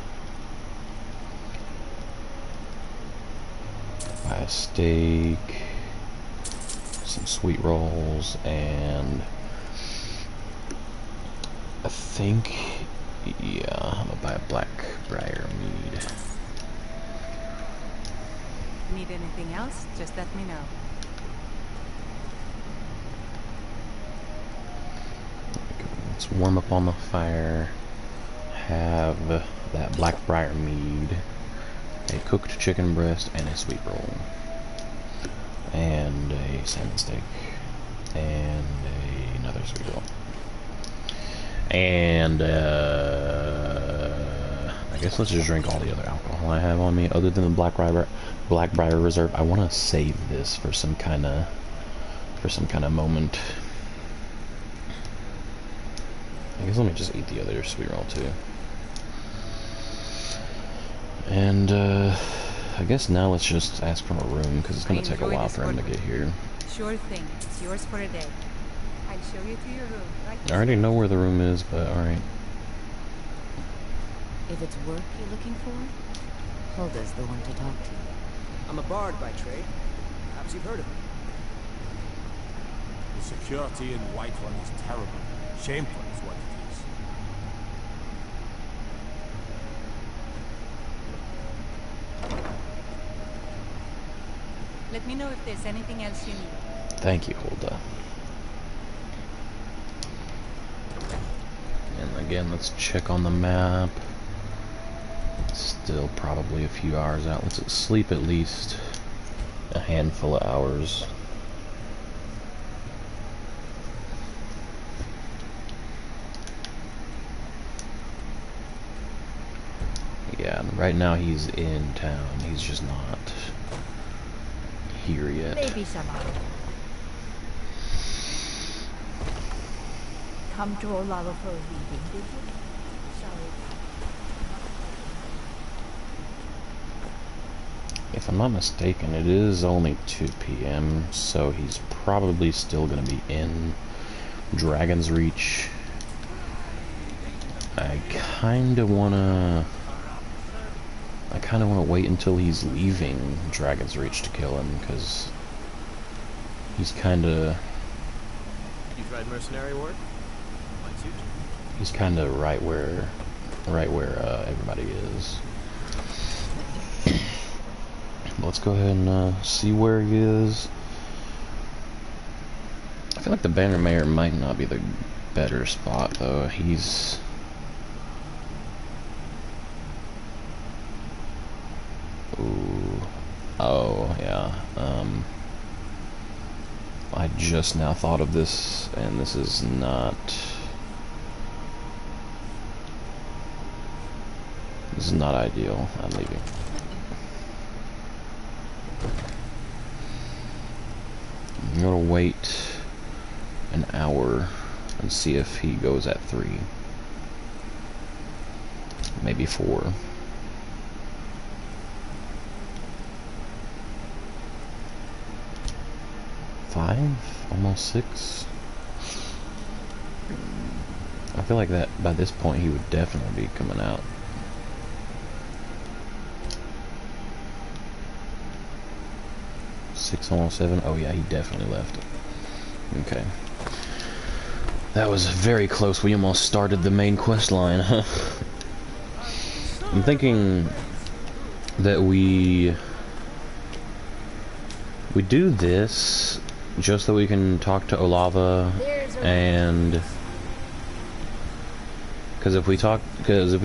Buy a steak. Some sweet rolls, and I think, yeah, I'm gonna buy a black briar mead. need anything else, just let me know. Let's warm up on the fire. Have that Blackbriar mead, a cooked chicken breast, and a sweet roll, and a salmon steak, and another sweet roll, and I guess let's just drink all the other alcohol I have on me, other than the Blackbriar Reserve. I want to save this for some kind of moment. I guess let me just eat the other sweet roll too. And I guess now let's just ask for a room, because it's going to take a while for him to get here. Sure thing. It's yours for a day. I'll show you to your room. Right? I already know where the room is, but alright. If it's work you're looking for, Hulda's the one to talk to. I'm a bard by trade. Perhaps you've heard of me. The security in Whiterun is terrible. Shameful is what it is. Let me know if there's anything else you need. Thank you, Hulda. And again, let's check on the map. Still probably a few hours out. Let's sleep at least a handful of hours. Yeah, right now he's in town. He's just not here yet. Maybe some other. Come to Olava for a reading, did you? Sorry. If I'm not mistaken, it is only 2 p.m., so he's probably still going to be in Dragon's Reach. I kind of want to wait until he's leaving Dragon's Reach to kill him, because he's kind of... You tried mercenary work? Might suit you. He's kind of right where everybody is. Let's go ahead and see where he is. I feel like the Banner Mayor might not be the better spot, though. He's... Ooh. Oh, yeah. I just now thought of this, and this is not... This is not ideal. I'm leaving. I'm gonna wait an hour and see if he goes at 3. Maybe 4. Almost 6. I feel like that by this point he would definitely be coming out. Almost 7. Oh yeah, he definitely left. Okay. That was very close. We almost started the main quest line, huh? I'm thinking that we do this just so we can talk to Olava, and because if we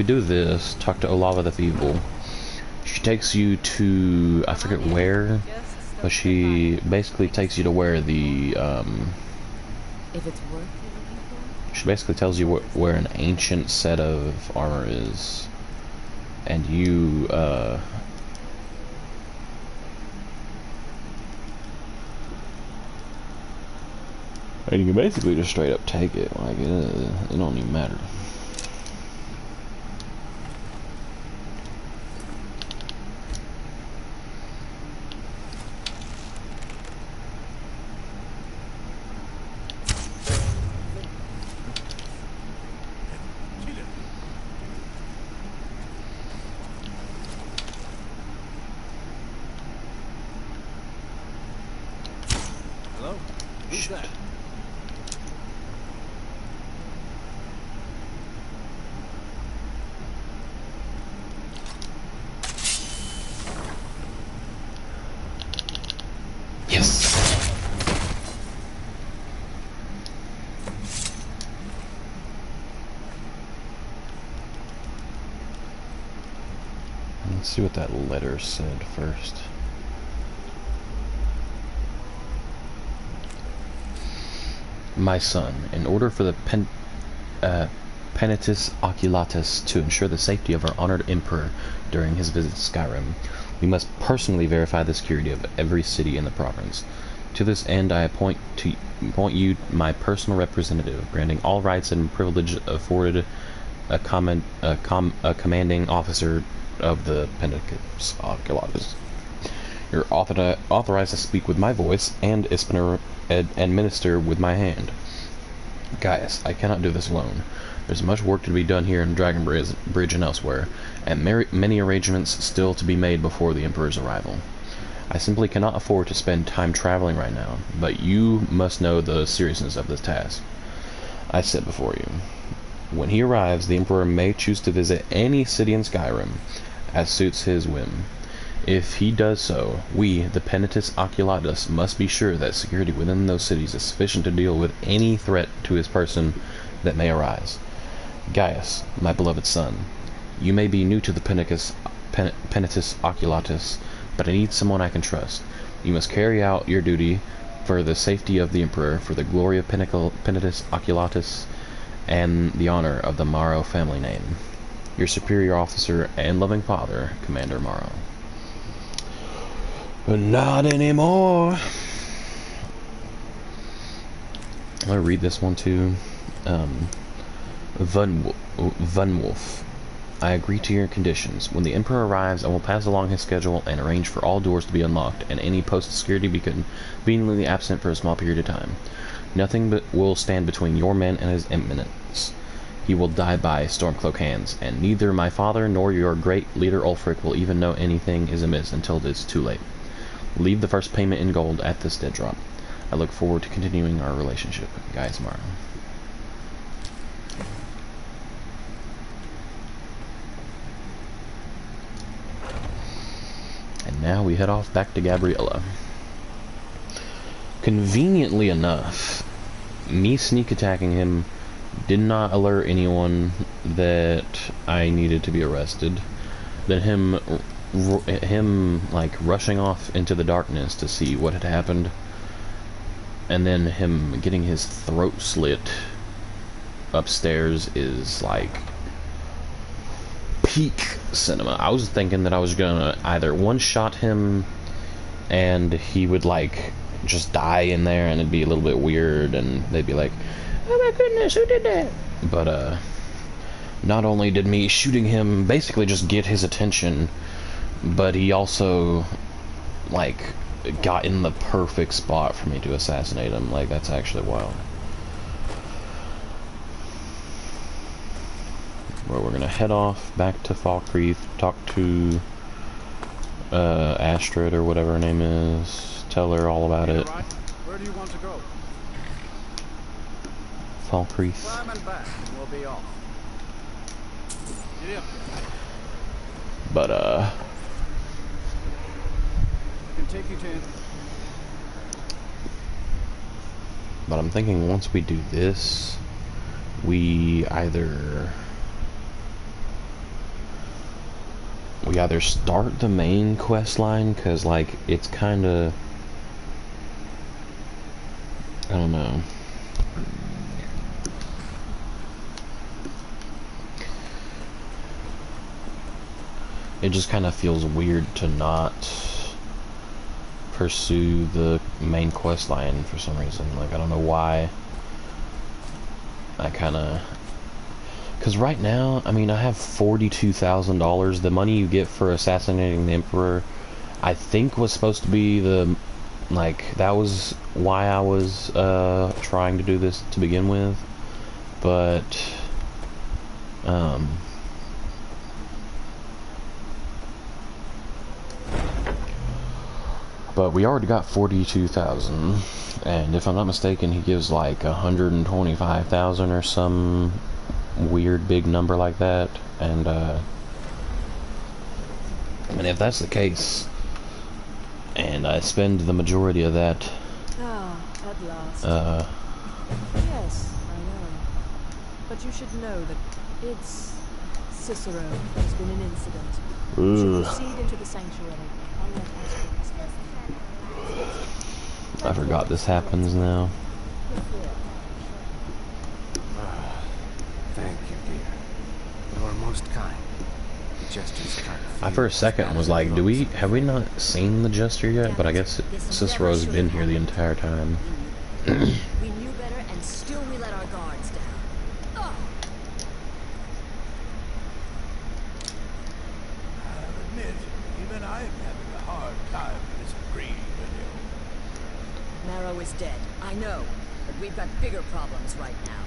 do this, talk to Olava the Feeble, she takes you to, I forget where, but she basically takes you to where the If it's work you're looking for, she basically tells you where an ancient set of armor is, and you and you can basically just straight up take it. Like it don't even matter. Hello? Who's that? see what that letter said first. My son, in order for the Penitus Oculatus to ensure the safety of our honored emperor during his visit to Skyrim, we must personally verify the security of every city in the province. To this end, I appoint you my personal representative, granting all rights and privilege afforded a commanding officer of the Penitus Oculatus. You're authorized to speak with my voice and administer with my hand. Gaius, I cannot do this alone. There's much work to be done here in Dragon Bridge and elsewhere, and many arrangements still to be made before the Emperor's arrival. I simply cannot afford to spend time traveling right now, but you must know the seriousness of this task. I set before you. When he arrives, the Emperor may choose to visit any city in Skyrim, as suits his whim. If he does so, we, the Penitus Oculatus, must be sure that security within those cities is sufficient to deal with any threat to his person that may arise. Gaius, my beloved son, you may be new to the Penitus Oculatus, but I need someone I can trust. You must carry out your duty for the safety of the Emperor, for the glory of Penitus Oculatus, and the honor of the Morrow family name. Your superior officer and loving father, Commander Morrow. Not anymore. I'm gonna read this one too. Vunwolf. I agree to your conditions. When the Emperor arrives, I will pass along his schedule and arrange for all doors to be unlocked and any post of security be conveniently absent for a small period of time. Nothing but will stand between your men and his eminence. He will die by Stormcloak hands, and neither my father nor your great leader Ulfric will even know anything is amiss until it is too late. Leave the first payment in gold at this dead drop. I look forward to continuing our relationship. Gaius Morrow. And now we head off back to Gabriella. Conveniently enough, me sneak attacking him did not alert anyone that I needed to be arrested. Then him like rushing off into the darkness to see what had happened, and then him getting his throat slit upstairs is like peak cinema. I was thinking that I was gonna either one-shot him and he would like just die in there and it'd be a little bit weird and they'd be like, oh my goodness, who did that? But not only did me shooting him basically just get his attention, but he also like got in the perfect spot for me to assassinate him. Like, that's actually wild. Well, we're gonna head off back to Falkreath, talk to Astrid or whatever her name is, tell her all about it. Right. Where do you want to go? Falkreath. Climb and back, and we'll be off. Yeah. But I can take you to. But I'm thinking once we do this, we either start the main quest line, because like it's kind of, I don't know. It just kind of feels weird to not pursue the main quest line for some reason. Like, I don't know why. I kind of, because right now, I mean, I have $42,000. The money you get for assassinating the Emperor, I think was supposed to be the, like, that was why I was trying to do this to begin with. But we already got 42,000, and if I'm not mistaken, he gives like 125,000 or some weird big number like that. And if that's the case, and I spend the majority of that, at last. Yes, I know. But you should know that it's Cicero. There's been an incident. Ugh. Proceed into the sanctuary. I'll let escorts first. I forgot this happens now. Thank you, dear. You are most kind. The Jester's kind of I for a second was like, have we not seen the Jester yet? But I guess Cicero's been here the entire time. We knew better, and still we let our guards down. Oh. I'll admit, even I'm having a hard time disagreeing with you. Marrow is dead, I know, but we've got bigger problems right now.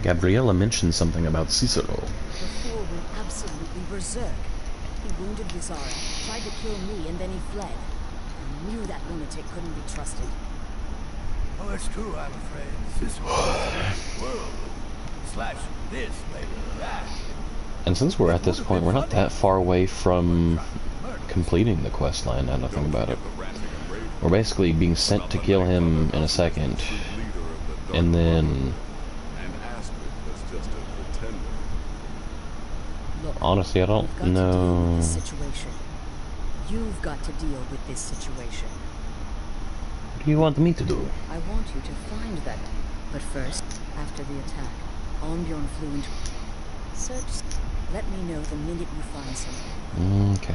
Gabriella mentioned something about Cicero. Before went absolutely berserk. He wounded Vizara, tried to kill me, and then he fled. I knew that lunatic couldn't be trusted. Oh, it's true, I'm afraid. This world. Slash this, maybe that. And since we're at this point, we're not that far away from completing the quest line, now that I think about it. We're basically being sent to kill him in a second, and then... Look, honestly, I don't we've got to deal know... with this situation. You've got to deal with this situation. What do you want me to do? I want you to find that. But first, after the attack, Armbjorn flew into... Search. Let me know the minute you find something. Okay.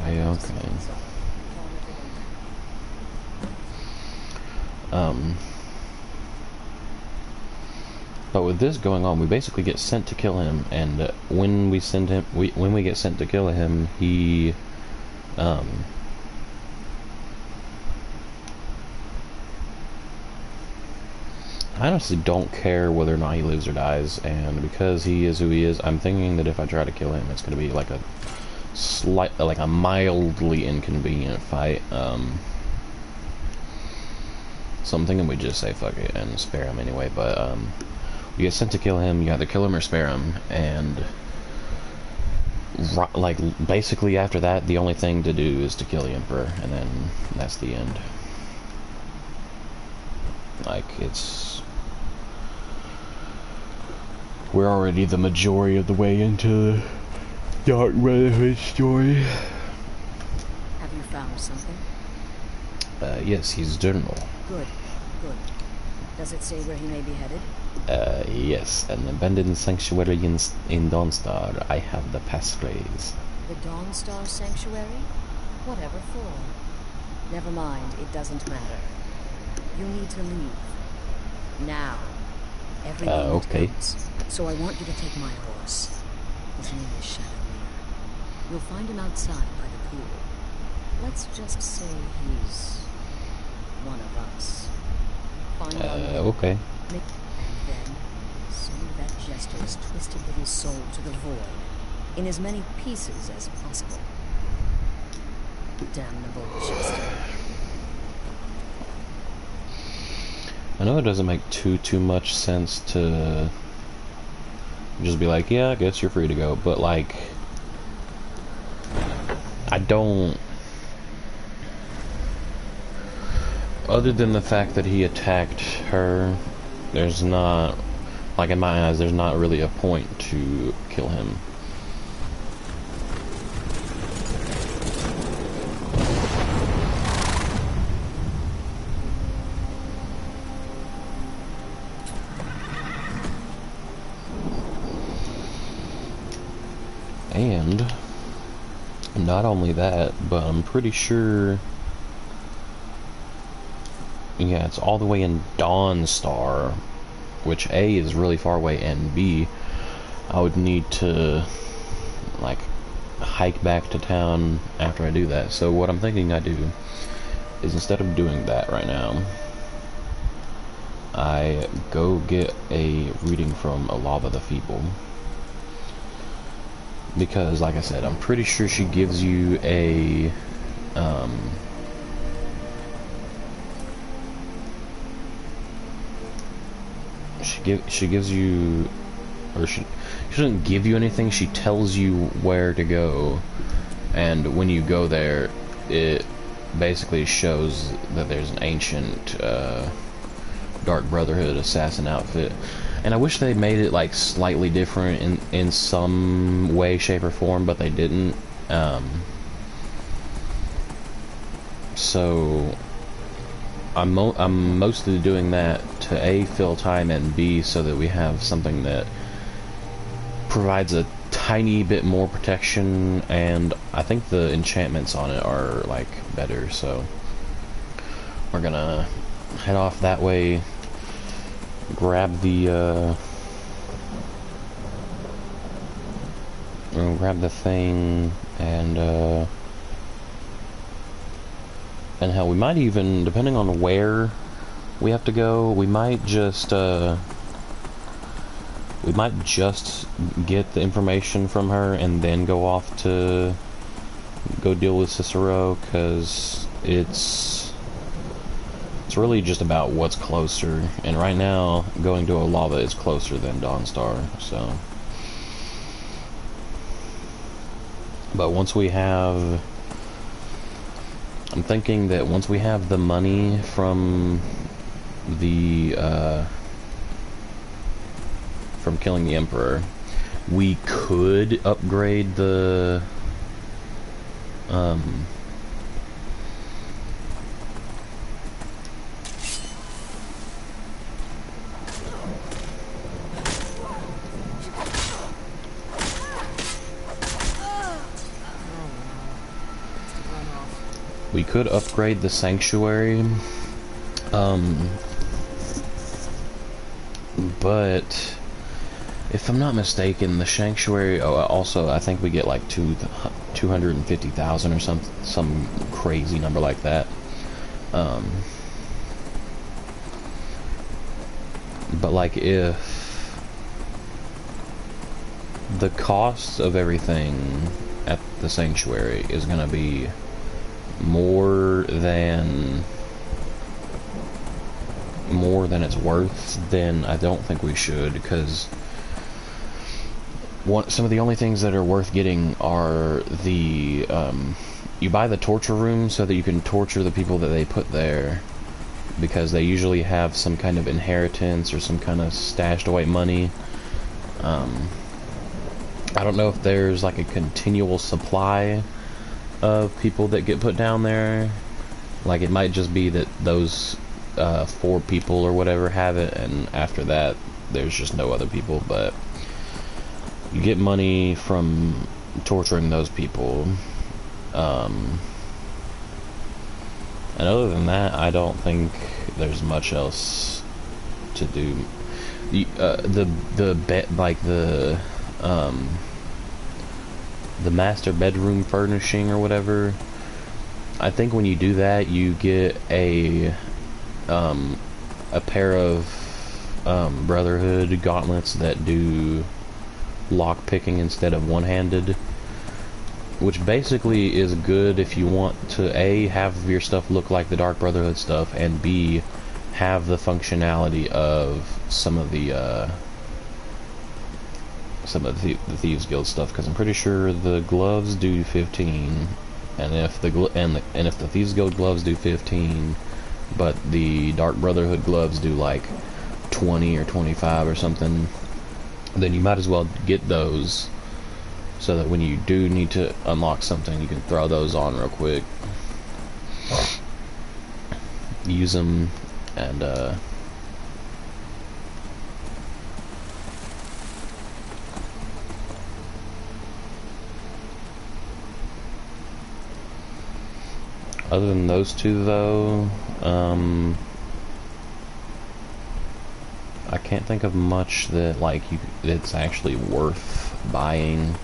But with this going on, we basically get sent to kill him, and when we get sent to kill him, he, I honestly don't care whether or not he lives or dies, and because he is who he is, I'm thinking that if I try to kill him, it's going to be like a mildly inconvenient fight, so I'm thinking we just say fuck it and spare him anyway, but, you get sent to kill him, you either kill him or spare him, and like basically after that the only thing to do is to kill the Emperor, and then that's the end. Like, we're already the majority of the way into the Dark Brotherhood story. Have you found something? Yes, he's general. Good. Does it say where he may be headed? Yes, an abandoned sanctuary in Dawnstar. I have the passphrase. The Dawnstar Sanctuary? Whatever for. Never mind, it doesn't matter. You need to leave. Now. Every moment okay. counts. So I want you to take my horse. His name is Shadowmere. You'll find him outside by the pool. Let's just say he's one of us. Find okay. And then send that Jester's twisted little soul to the void, in as many pieces as possible. Damnable Jester. I know it doesn't make too much sense to just be like, yeah, I guess you're free to go, but like, I don't... Other than the fact that he attacked her, there's not, like in my eyes, there's not really a point to kill him. And not only that, but I'm pretty sure, yeah, it's all the way in Dawnstar, which A, is really far away, and B, I would need to like hike back to town after I do that. So what I'm thinking I do is, instead of doing that right now, I go get a reading from Alava the Feeble. Because, like I said, I'm pretty sure she gives you a, she gives you, or she doesn't give you anything, she tells you where to go, and when you go there, it basically shows that there's an ancient, Dark Brotherhood assassin outfit. And I wish they made it like slightly different in some way, shape, or form, but they didn't. So I'm mostly doing that to A, fill time, and B, so that we have something that provides a tiny bit more protection, and I think the enchantments on it are like better, so we're gonna head off that way, grab the thing, and hell, we might even, depending on where we have to go, we might just get the information from her and then go off to go deal with Cicero, because it's really just about what's closer, and right now going to Olava is closer than Dawnstar, so. But once we have, I'm thinking that once we have the money from the from killing the Emperor, we could upgrade the sanctuary, but if I'm not mistaken, the sanctuary, also I think we get like 250,000 or some crazy number like that. But like, if the cost of everything at the sanctuary is gonna be more than it's worth, then I don't think we should, because some of the only things that are worth getting are the you buy the torture room so that you can torture the people that they put there, because they usually have some kind of inheritance or some kind of stashed away money. I don't know if there's like a continual supply of people that get put down there. Like, it might just be that those 4 people or whatever have it, and after that there's just no other people, but you get money from torturing those people. And other than that, I don't think there's much else to do. The master bedroom furnishing or whatever, I think when you do that, you get a pair of Brotherhood gauntlets that do lock picking instead of one-handed, which basically is good if you want to A, have your stuff look like the Dark Brotherhood stuff, and B, have the functionality of some of the Thieves Guild stuff, because I'm pretty sure the gloves do 15, and if the Thieves Guild gloves do 15, but the Dark Brotherhood gloves do like 20 or 25 or something, then you might as well get those, so that when you do need to unlock something, you can throw those on real quick, use them, and other than those two, though, I can't think of much that it's actually worth buying.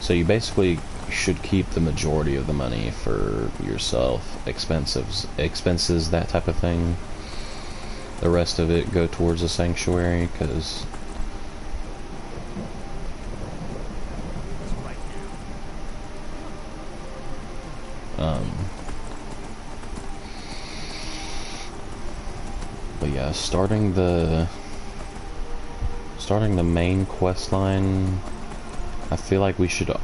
So you basically should keep the majority of the money for yourself, expenses, that type of thing. The rest of it go towards the sanctuary, because but yeah, starting the main quest line, I feel like we should do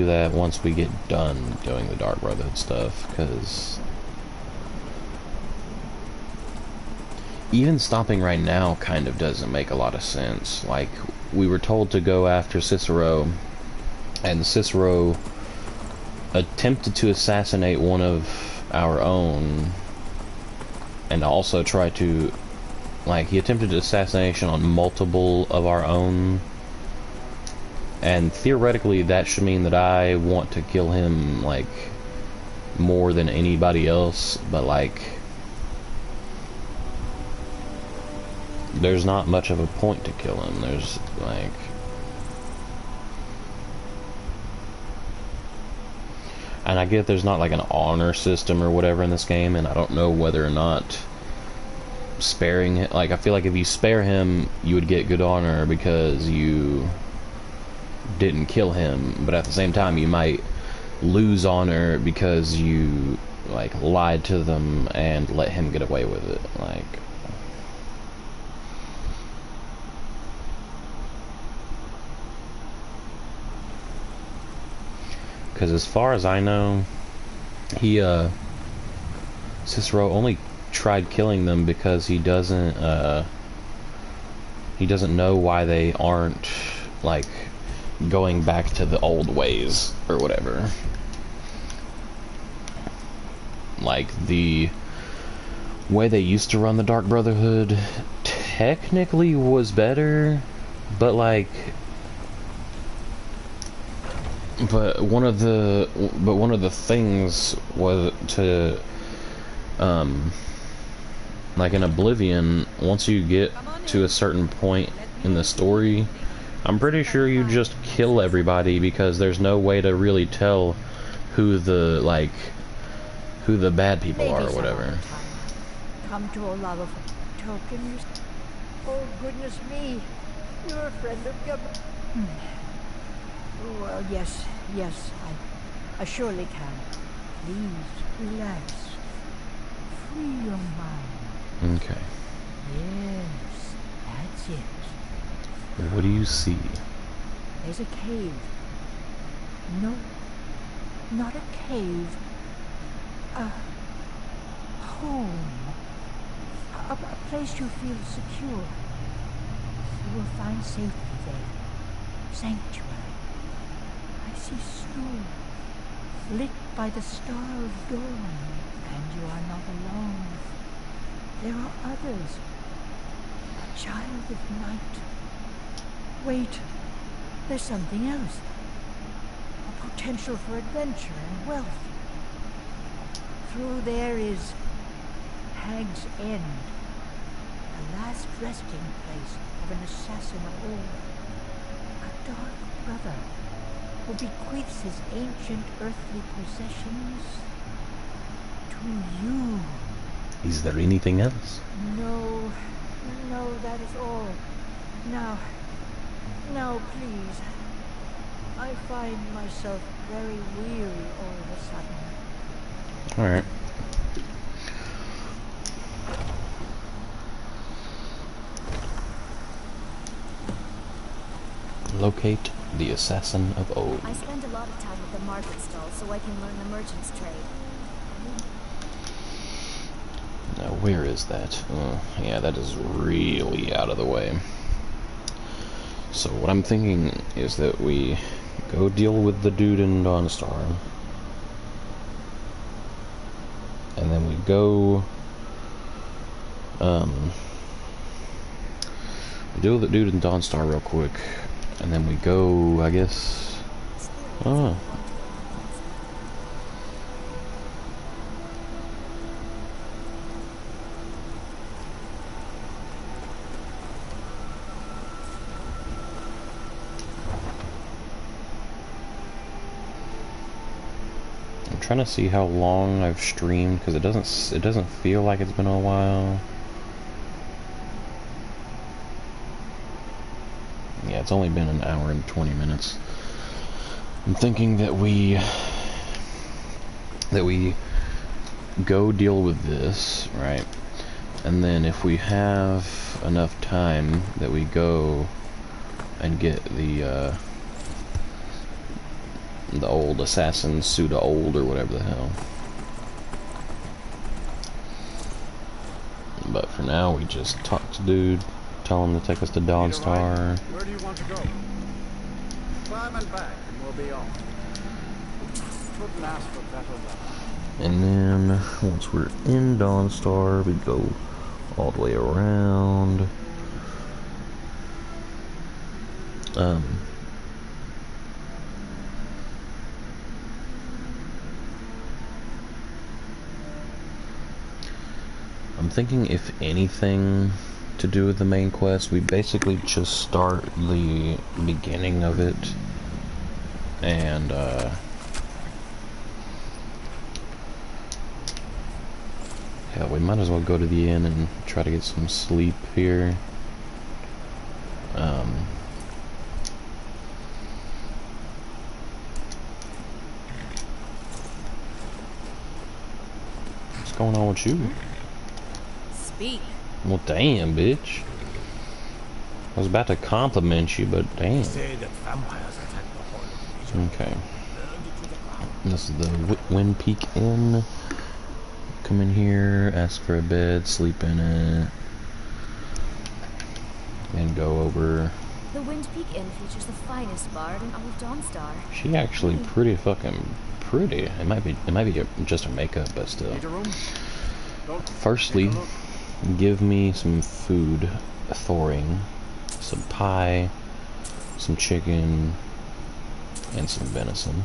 that once we get done doing the Dark Brotherhood stuff, because even stopping right now kind of doesn't make a lot of sense. Like, we were told to go after Cicero, and Cicero attempted to assassinate one of our own, and also tried to, like, he attempted assassination on multiple of our own, and theoretically that should mean that I want to kill him, like, more than anybody else, but, like, there's not much of a point to kill him. There's, like... And I get there's not, like, an honor system or whatever in this game, and I don't know whether or not sparing it... Like, I feel like if you spare him, you would get good honor because you didn't kill him, but at the same time, you might lose honor because you, like, lied to them and let him get away with it. Like... Because as far as I know, Cicero only tried killing them because he doesn't know why they aren't, like, going back to the old ways or whatever. Like, the way they used to run the Dark Brotherhood technically was better, but, like... But one of the things was to, like in Oblivion, once you get to a certain point in the story, I'm pretty sure you just kill everybody because there's no way to really tell who the, like, who the bad people are or whatever. Come to a lot of tokens. Oh, goodness me. You're a friend of Gab. Well, yes, I surely can. Please, relax. Free your mind. Okay. Yes, that's it. What do you see? There's a cave. No, not a cave. A home. A place you feel secure. You will find safety there. Sanctuary. I see snow, lit by the star of dawn, and you are not alone. There are others. A child of night. Wait, there's something else. A potential for adventure and wealth. Through there is Hag's End, the last resting place of an assassin of old. A dark brother who bequeaths his ancient earthly possessions to you. Is there anything else? No, that is all. Now, please. I find myself very weary all of a sudden. Alright. Locate the assassin of old. I spend a lot of time at the market stall so I can learn the merchant's trade. Now, where is that? Yeah, that is really out of the way. So what I'm thinking is that we go deal with the dude in Dawnstar. And then we go... we deal with the dude in Dawnstar real quick. And then we go, I guess... Oh. I'm trying to see how long I've streamed, because it doesn't feel like it's been a while. Yeah, it's only been an hour and 20 minutes. I'm thinking that we go deal with this, right? And then if we have enough time, that we go and get the old assassin suit of old or whatever the hell. But for now, we just talk to tell him to take us to Dawnstar. Where do you want to go? Climb and back, and we'll be off. Couldn't ask for better luck. And then once we're in Dawnstar, we go all the way around. I'm thinking if anything to do with the main quest, we basically just start the beginning of it and hell, we might as well go to the inn and try to get some sleep here. What's going on with you? Speak. Well, damn, bitch. I was about to compliment you, but damn. Okay. This is the Wind Peak Inn. Come in here, ask for a bed, sleep in it, and go over. The Wind Peak Inn features the finest bard in all of Dawnstar. She actually pretty fucking pretty. It might be just her makeup, but still. Firstly, give me some food, a thoring, some pie, some chicken, and some venison.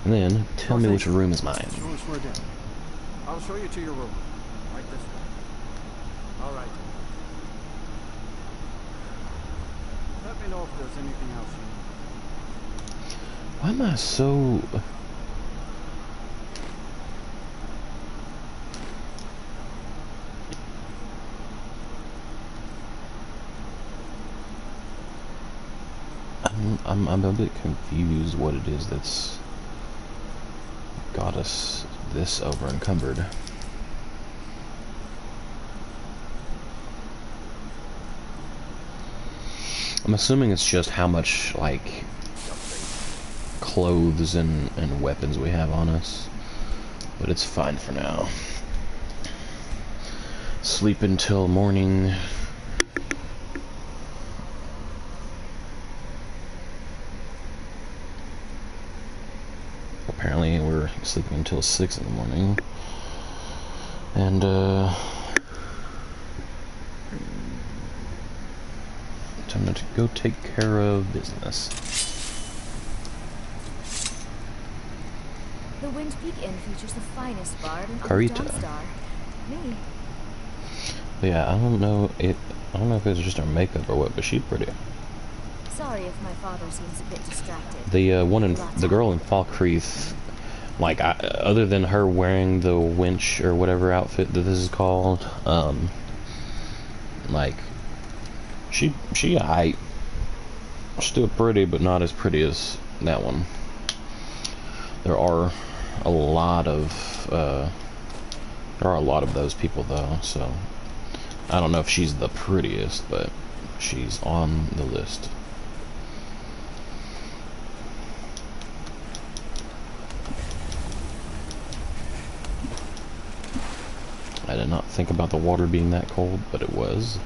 And then tell me which room is mine. I'll show you to your room. Right this way. All right. Let me know if there's anything else you need. Why am I so... I'm a bit confused what it is that's got us this over encumbered. I'm assuming it's just how much, like, clothes and weapons we have on us. But it's fine for now. Sleep until morning. Apparently we're sleeping until 6 in the morning. And time to go take care of business. The Wind Peak Inn features the finest bard in all of Carita. Dawnstar. Me. But yeah, I don't know if it's just her makeup or what, but she's pretty. Sorry if my father seems a bit distracted. The girl in Falkreath, like, other than her wearing the winch or whatever outfit that this is called, like, she aight. Still pretty, but not as pretty as that one. There are a lot of those people though, so I don't know if she's the prettiest, but she's on the list. I did not think about the water being that cold, but it was.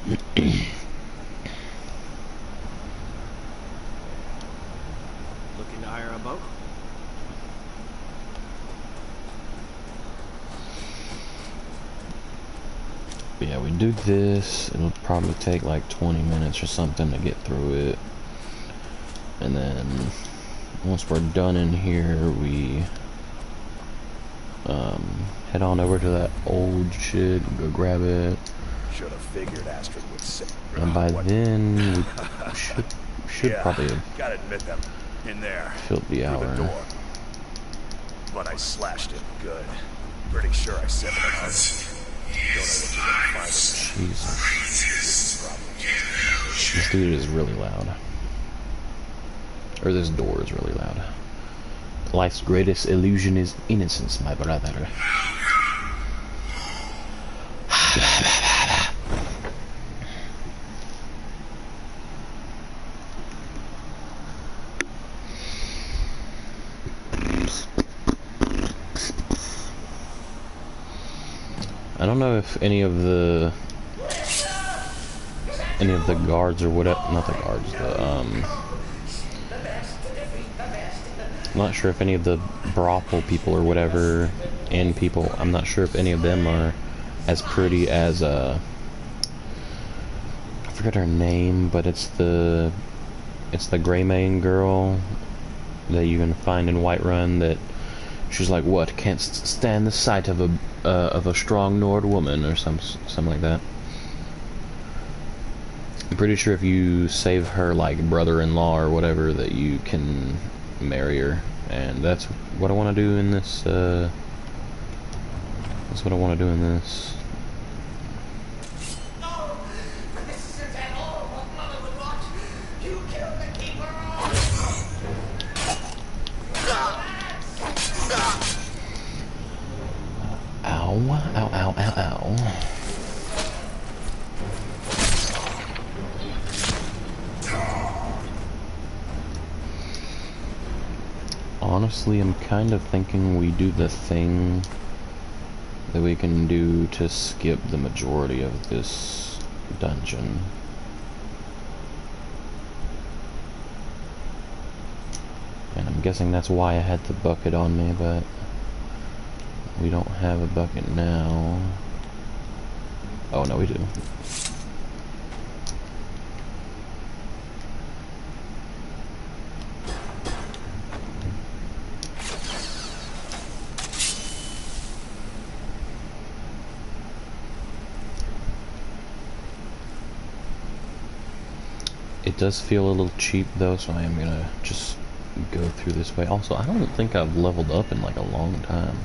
Looking to hire a boat? But yeah, we do this. It'll probably take like 20 minutes or something to get through it. And then once we're done in here, we head on over to that old shit, go grab it. Should have figured Astrid would say. And by then, we should Yeah, probably have gotta admit them in there. filled the Through hour. the door. But I slashed it good. Pretty sure I severed it out. Don't know what you're gonna find in Jesus. This dude is really loud. Or this door is really loud. Life's greatest illusion is innocence, my brother. I don't know if any of the any of the guards or whatever, not the guards, I'm not sure if any of the brothel people or whatever, inn people, I'm not sure if any of them are as pretty as, I forget her name, but it's the gray mane girl that you can find in Whiterun, that she's like, what, can't stand the sight of a strong Nord woman, or something like that. I'm pretty sure if you save her, like, brother-in-law or whatever, that you can marry her. And that's what I want to do in this, that's what I want to do in this. Ow, ow, ow, ow, ow. Honestly, I'm kind of thinking we do the thing that we can do to skip the majority of this dungeon. And I'm guessing that's why I had the bucket on me, but we don't have a bucket now. Oh, no, we do. It does feel a little cheap though, so I am gonna just go through this way. Also, I don't think I've leveled up in like a long time.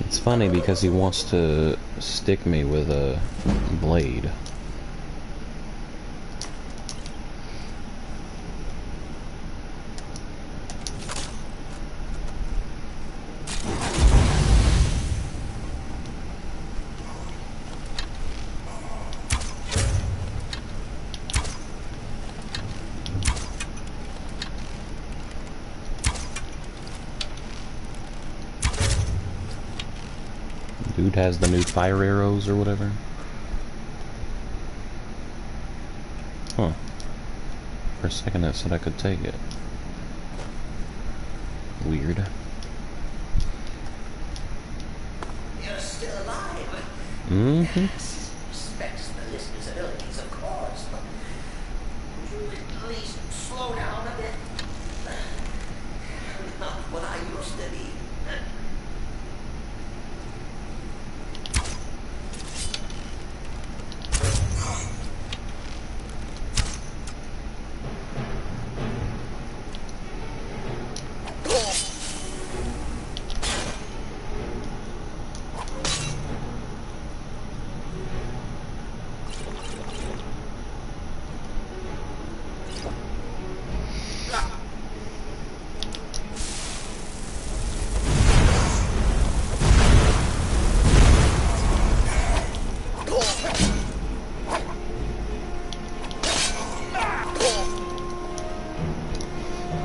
It's funny because he wants to stick me with a blade. Dude has the new fire arrows or whatever. Huh. For a second that said I could take it. Weird. You're still alive. Mm-hmm. Respects the listener's abilities, of course, but would you at least slow down a bit? Not what I used to be.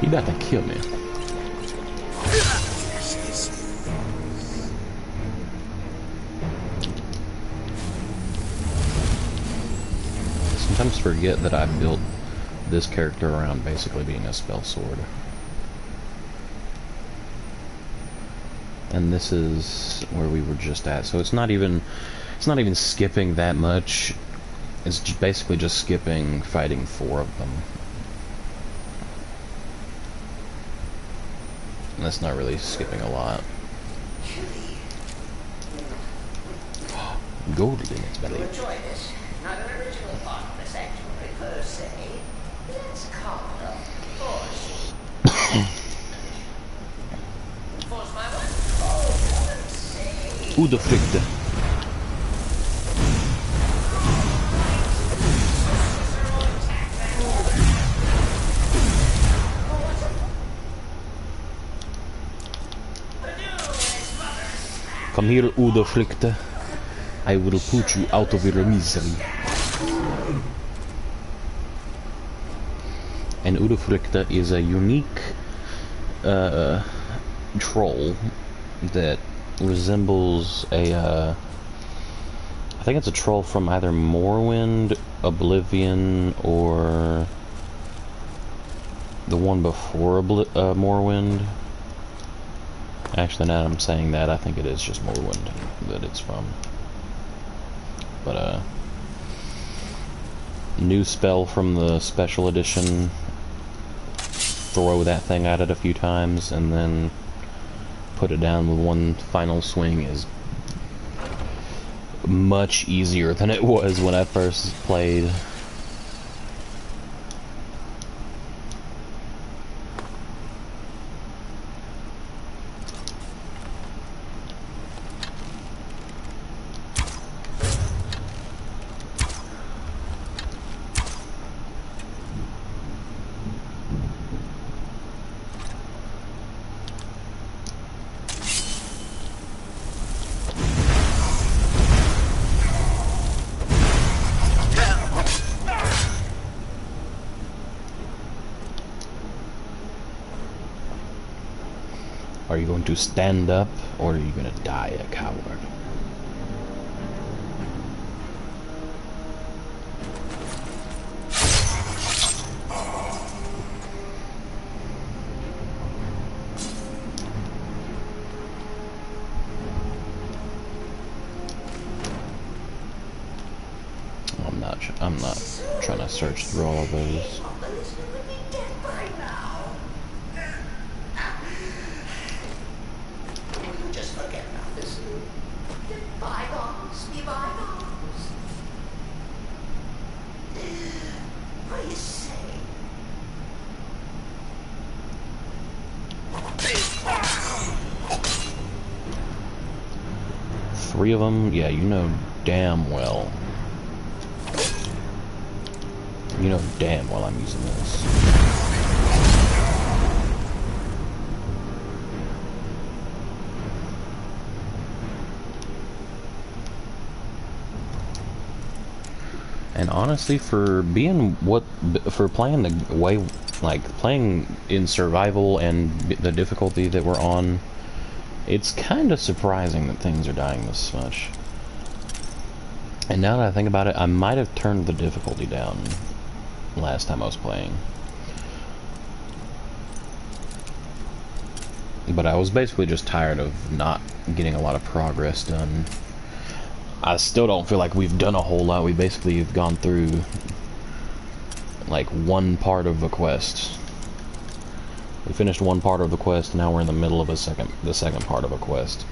He about to kill me. Sometimes forget that I built this character around basically being a spell sword. And this is where we were just at. So it's not even skipping that much. It's basically just skipping fighting 4 of them. And that's not really skipping a lot. Gold in its belly. Enjoy this. Not an original part of the sanctuary per se. Let's call it a force. Force my what? Oh, Udefrikte. Come here, Udefrikte. I will put you out of your misery. And Udefrikte is a unique troll that resembles a I think it's a troll from either Morrowind, Oblivion, or the one before Morrowind. Actually, now that I'm saying that, I think it is just Morrowind that it's from. But new spell from the special edition. Throw that thing at it a few times and then put it down with one final swing is much easier than it was when I first played. Are you going to stand up, or are you going to die a coward? I'm not trying to search through all of those. Three of them? Yeah, you know damn well. You know damn well I'm using this. And honestly, for playing the way, like playing in survival and the difficulty that we're on, it's kind of surprising that things are dying this much. And now that I think about it, I might have turned the difficulty down last time I was playing. But I was basically just tired of not getting a lot of progress done. I still don't feel like we've done a whole lot. We basically have gone through like one part of a quest. We finished one part of the quest, and now we're in the middle of the second part of a quest.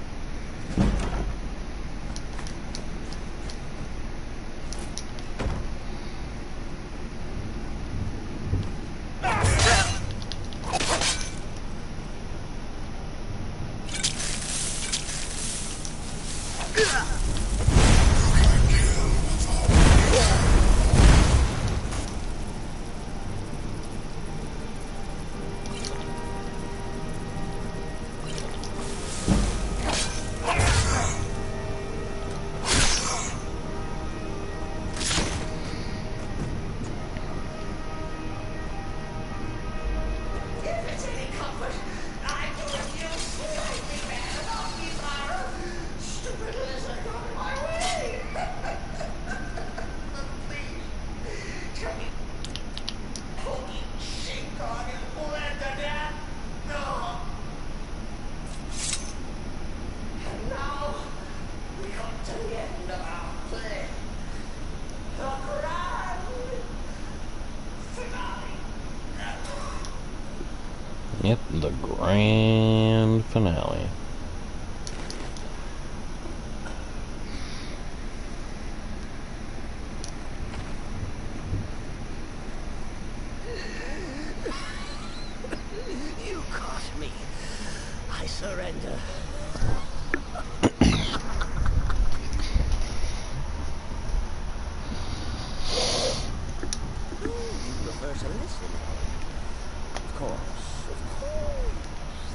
Yep, the grand finale. You caught me. I surrender. her to listen. Of course.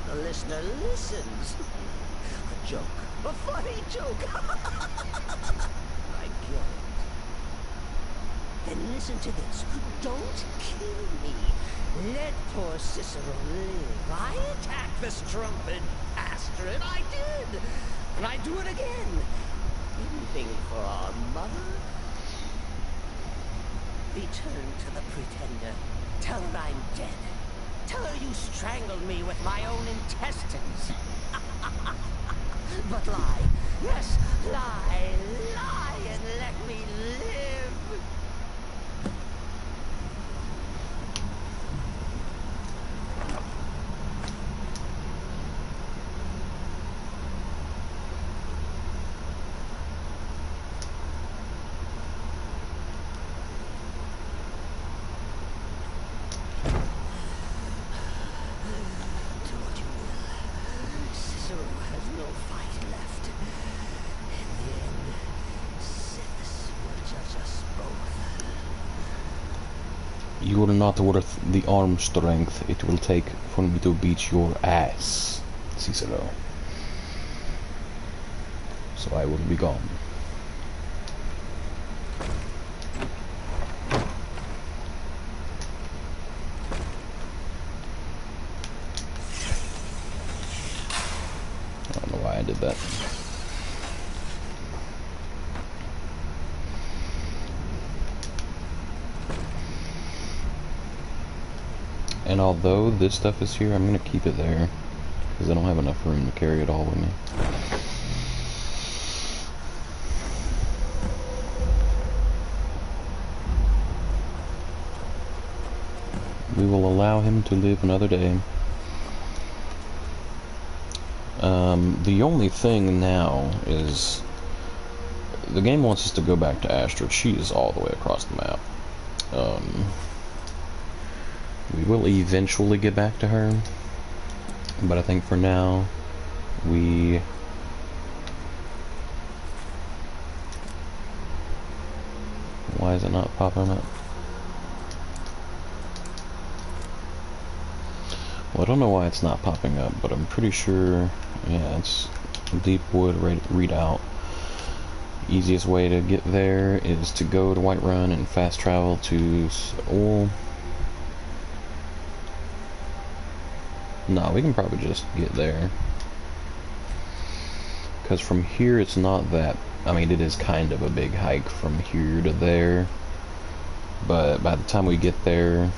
The listener listens. A joke. A funny joke. I get it. Then listen to this. Don't kill me. Let poor Cicero live. I attacked the strumpet bastard. I did. And I do it again. Anything for our mother. Return to the pretender. Tell her I'm dead. Tell her you strangled me with my own intestines. But lie. Yes, lie. Lie and let me live. You are not worth the arm strength it will take for me to beat your ass, Cicero. So I will be gone. I don't know why I did that. And although this stuff is here, I'm going to keep it there, because I don't have enough room to carry it all with me. We will allow him to live another day. The only thing now is, the game wants us to go back to Astrid. She is all the way across the map. We will eventually get back to her, but I think for now, why is it not popping up? Well, I don't know why it's not popping up, but I'm pretty sure, yeah, it's Deepwood readout. Easiest way to get there is to go to Whiterun and fast travel to Seoul. No, we can probably just get there. Because from here it's not that... I mean, it is kind of a big hike from here to there. But by the time we get there,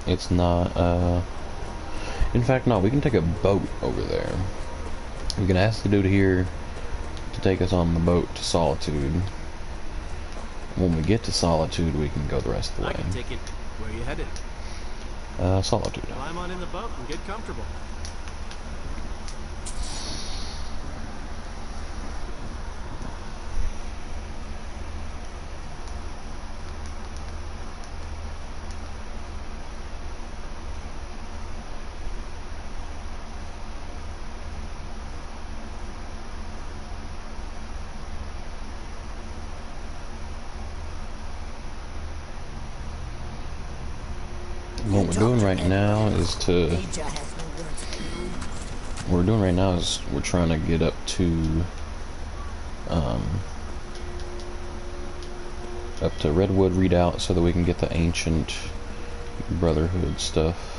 it's not... In fact, no, we can take a boat over there. We can ask the dude here to take us on the boat to Solitude. When we get to Solitude, we can go the rest of the way. I can take it. Where are you headed? Solitude. Climb on in the boat and get comfortable. What we're doing right now is we're trying to get up to Redwood Redoubt so that we can get the ancient Brotherhood stuff.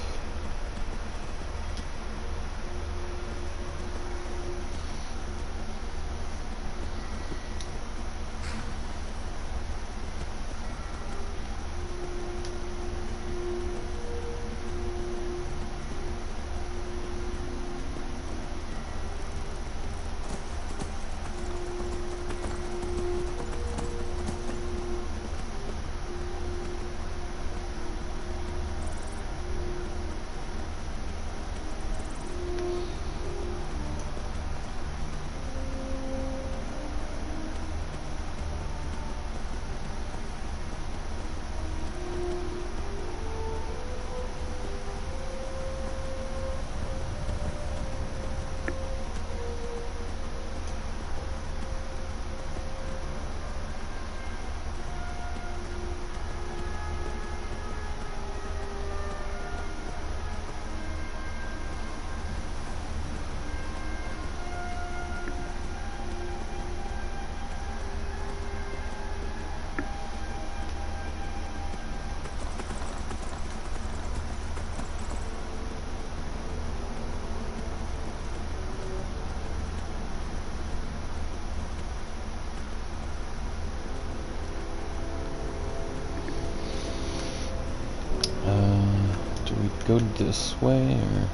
go this way, or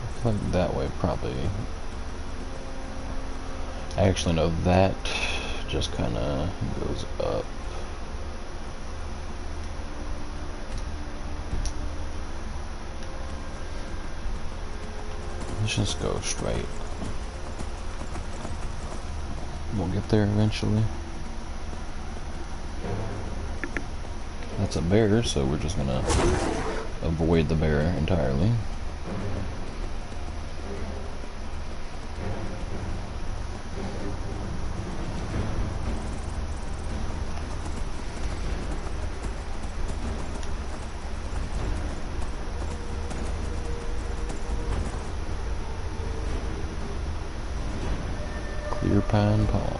I feel like that way probably. I actually know that just kind of goes up. Let's just go straight. We'll get there eventually. That's a bear, so we're just gonna avoid the bear entirely. Clear Pine Pond.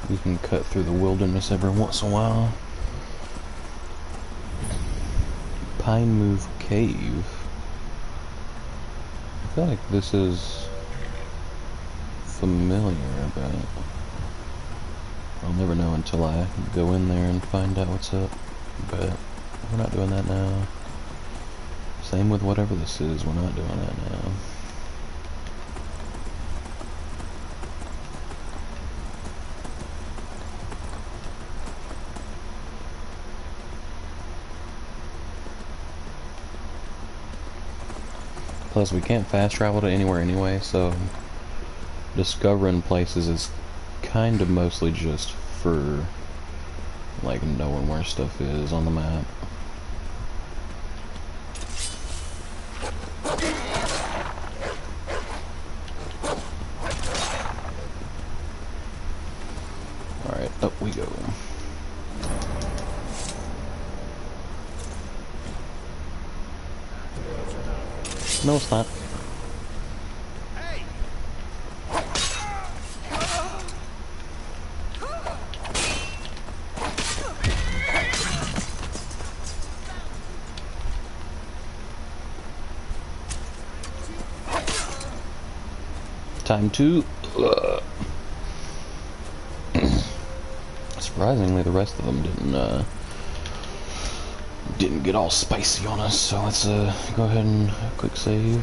We can cut through the wilderness every once in a while. Pine Move Cave. I feel like this is familiar, but I'll never know until I go in there and find out what's up. But we're not doing that now. Same with whatever this is, we're not doing that now. Plus, we can't fast travel to anywhere anyway, so discovering places is kind of mostly just for, like, knowing where stuff is on the map. Alright, up we go. No, it's not. Time to. Surprisingly, the rest of them didn't get all spicy on us. So let's go ahead and quick save.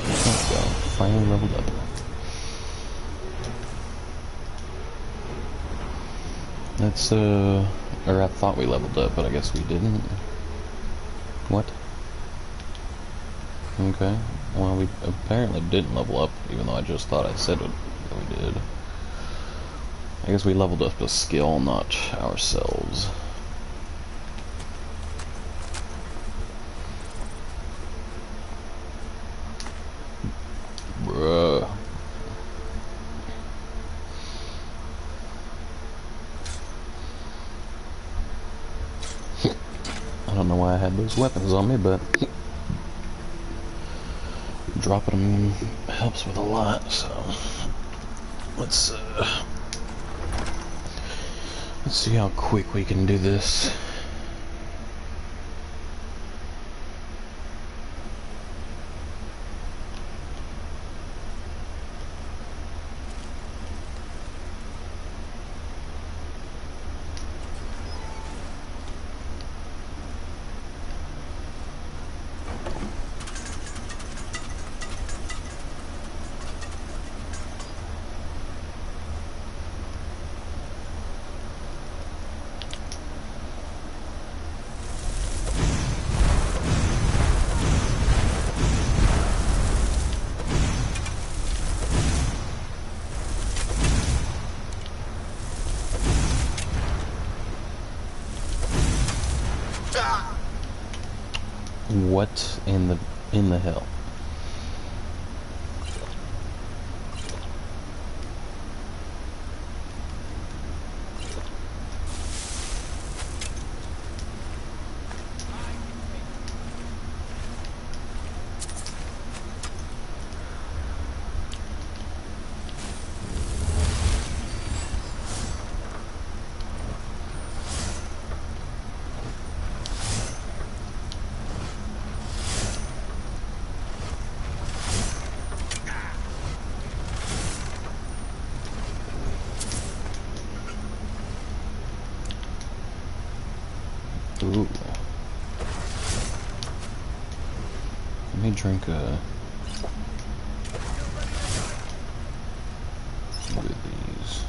Let's go. Finally leveled up. That's or I thought we leveled up, but I guess we didn't. What? Okay. Well, we apparently didn't level up, even though I just thought I said that we did. I guess we leveled up a skill, not ourselves. Bruh. I don't know why I had those weapons on me, but dropping them helps with a lot, so let's see how quick we can do this. What in the hell? Ooh. Let me drink a... Look at these.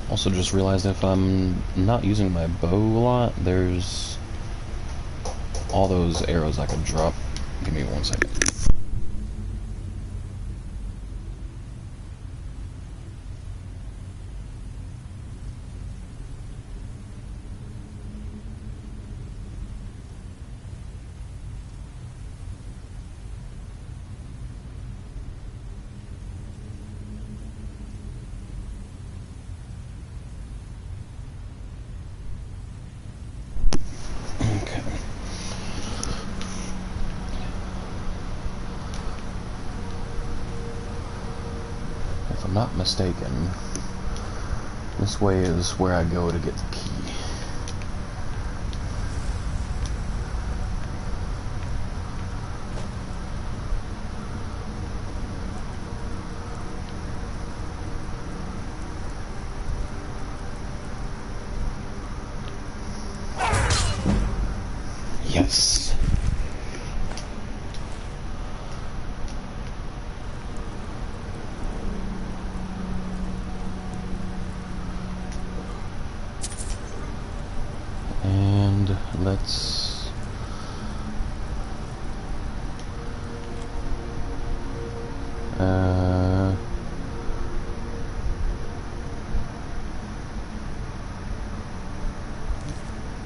Also just realized if I'm not using my bow a lot, there's all those arrows I could drop. Give me 1 second. If I'm not mistaken, this way is where I go to get the key. Yes. And let's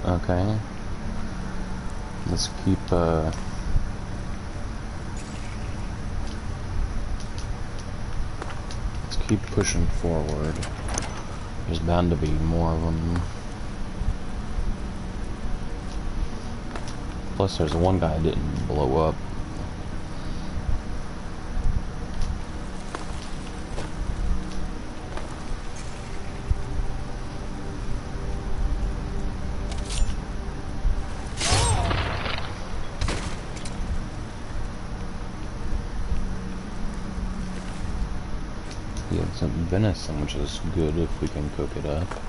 okay. Let's keep pushing forward. There's bound to be more of them. Plus, there's one guy that didn't blow up. He had some venison, which is good if we can cook it up.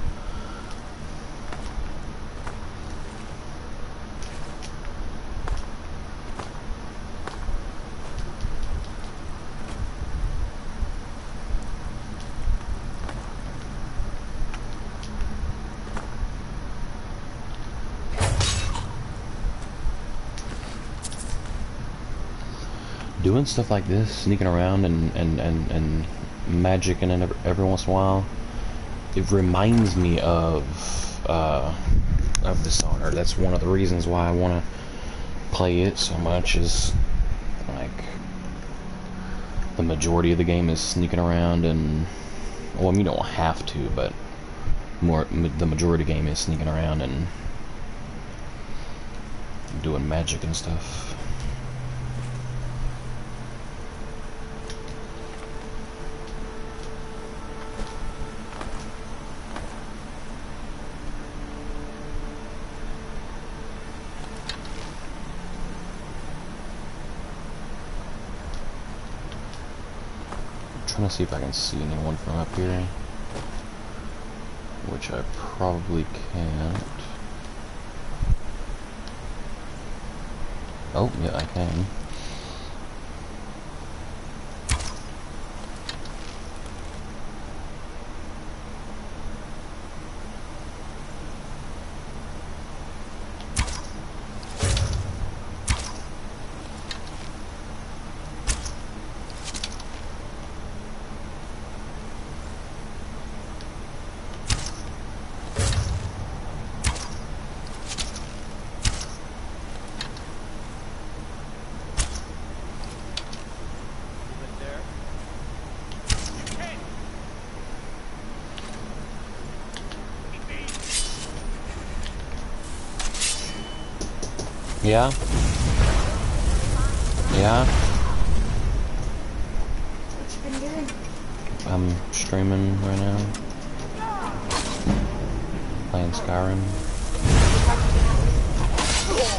Doing stuff like this, sneaking around and magic in it every once in a while, it reminds me of Dishonored. That's one of the reasons why I want to play it so much, is like the majority of the game is sneaking around, and well, I mean, you don't have to, but the majority of the game is sneaking around and doing magic and stuff. Trying to see if I can see anyone from up here, which I probably can't. Oh, yeah, I can. Yeah? Yeah? What you been doing? I'm streaming right now. Playing Skyrim.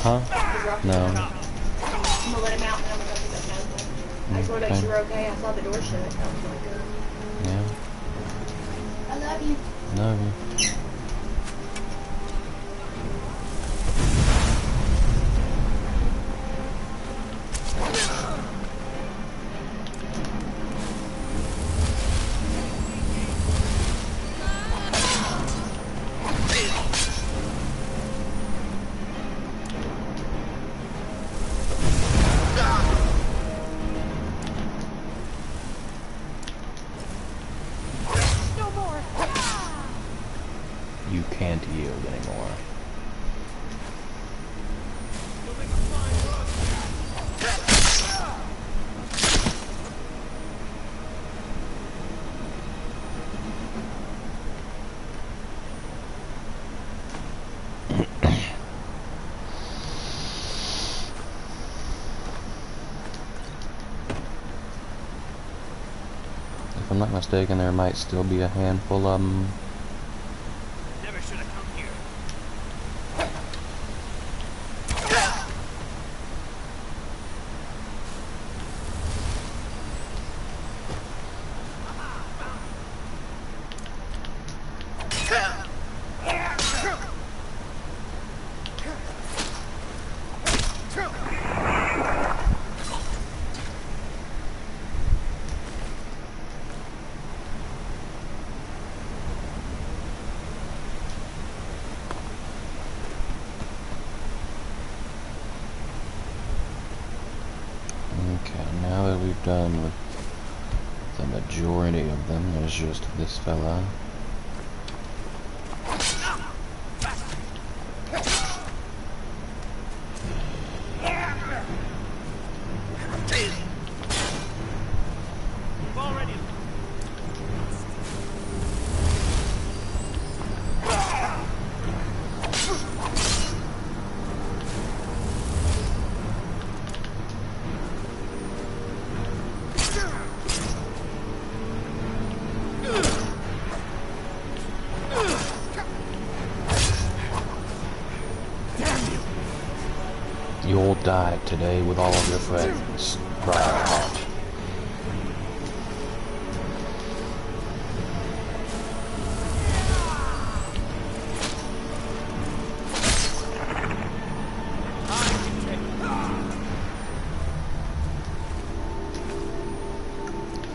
Huh? No. I'm gonna let him out and I'm gonna go pick up Nova. I just wanna make sure we're okay. I saw the door shut. I was like, Yeah. I love you. Love you. You can't yield anymore. If I'm not mistaken, there might still be a handful of them. Never should have come here. Okay, now that we've done with the majority of them, there's just this fella. Already. You'll die today with all of your friends. Right.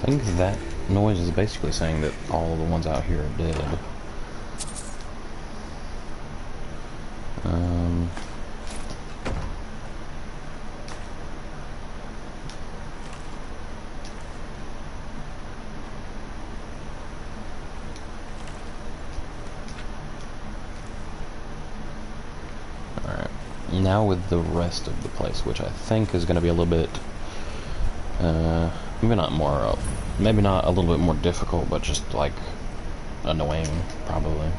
I think that noise is basically saying that all of the ones out here are dead. Alright. Now with the rest of the place, which I think is going to be a little bit, maybe not a little bit more difficult, but just like annoying, probably.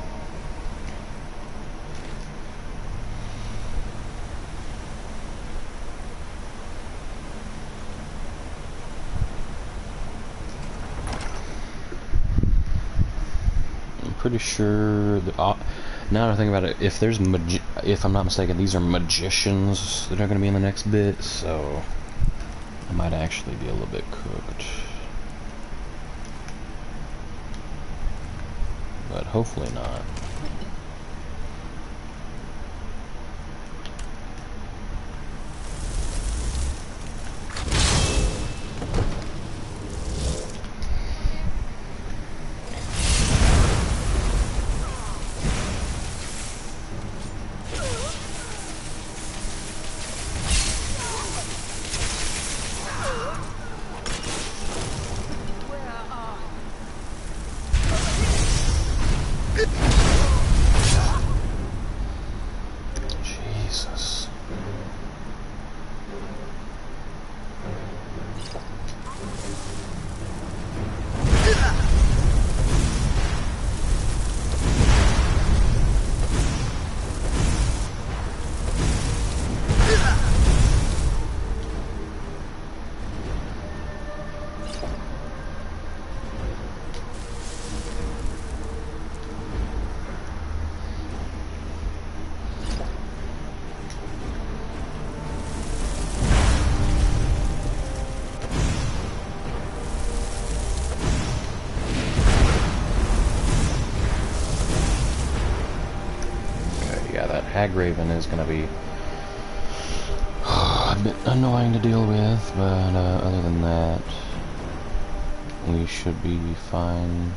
I'm pretty sure that, now that I think about it, if there's if I'm not mistaken, these are magicians that are going to be in the next bit, so I might actually be a little bit cooked. But hopefully not. Where are Hag Raven is going to be a bit annoying to deal with, but other than that, we should be fine.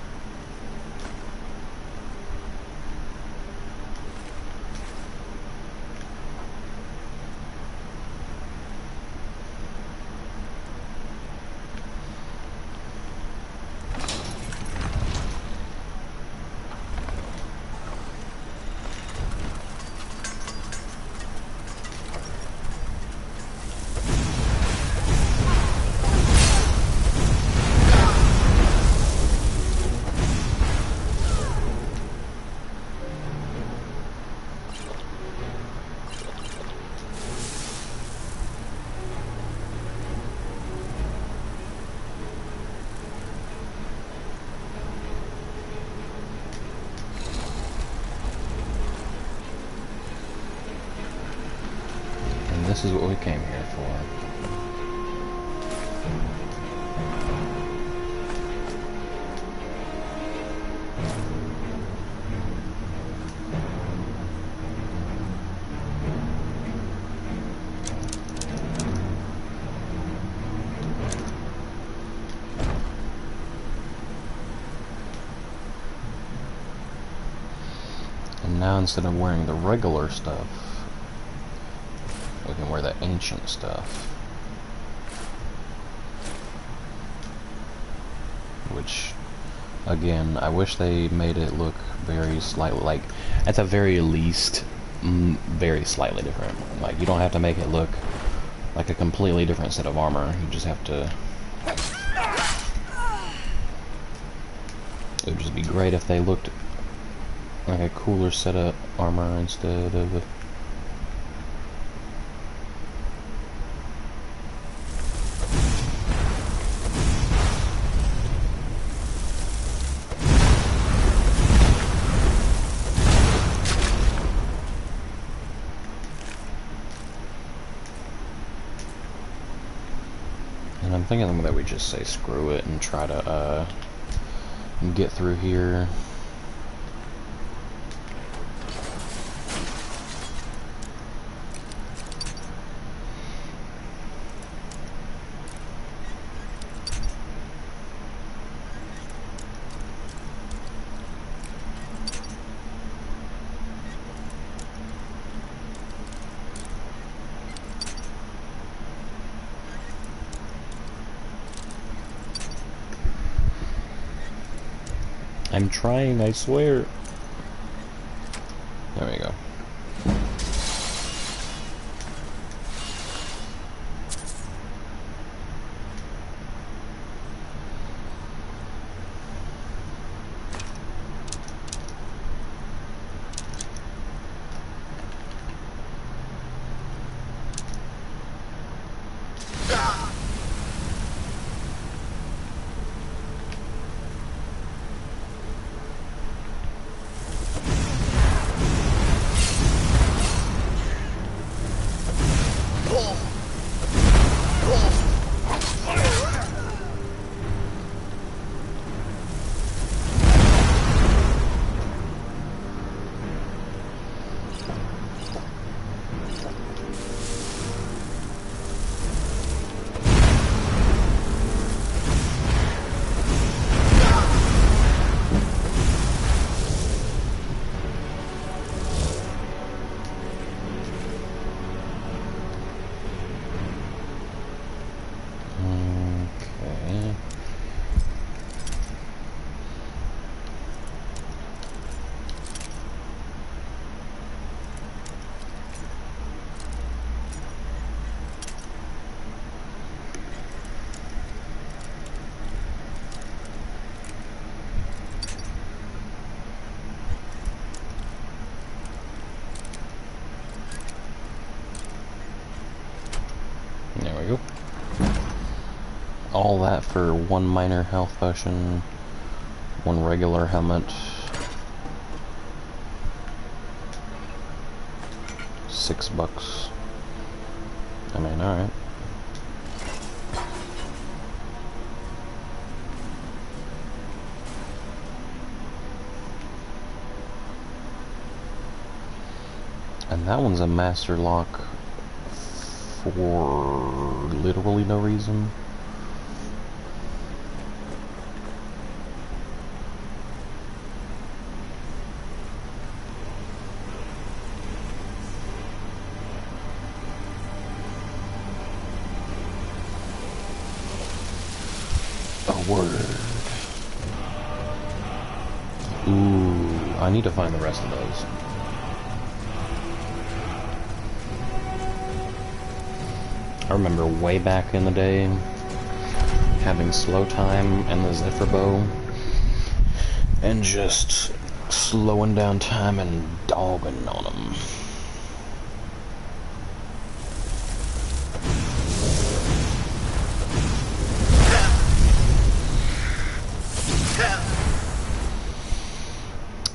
This is what we came here for. And now instead of wearing the regular stuff, we can wear the ancient stuff. Which, again, I wish they made it look very slightly, like, at the very least, very slightly different. Like, you don't have to make it look like a completely different set of armor. You just have to... It would just be great if they looked like a cooler set of armor instead of... And I'm thinking that we just say screw it and try to get through here. I'm trying, I swear. There we go. There we go. All that for one minor health potion, one regular helmet, $6. I mean, alright. And that one's a master lock for literally no reason. A word. Ooh, I need to find the rest of those. I remember way back in the day having slow time and the Zephyr bow and just slowing down time and dogging on them.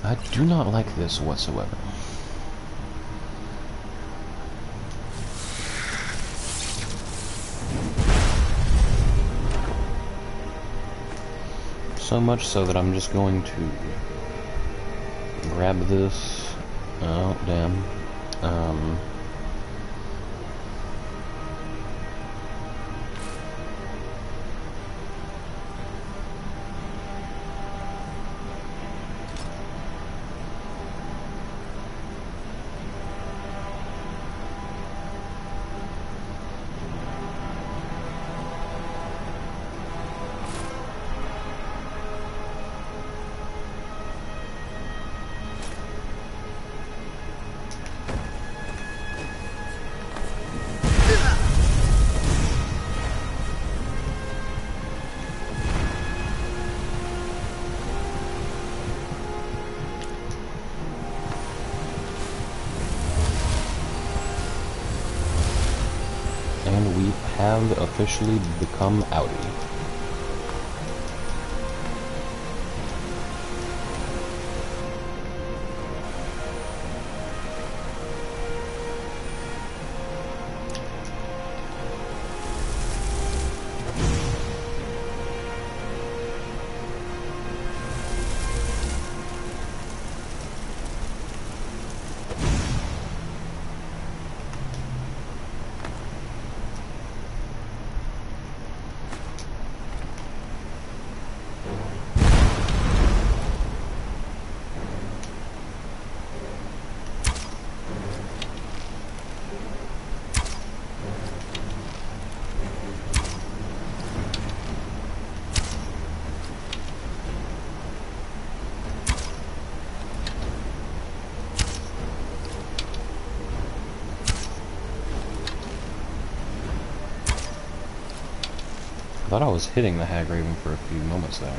I do not like this whatsoever. So much so that I'm just going to grab this. Oh, damn. And we have officially become outie. I thought I was hitting the Hag Raven for a few moments there.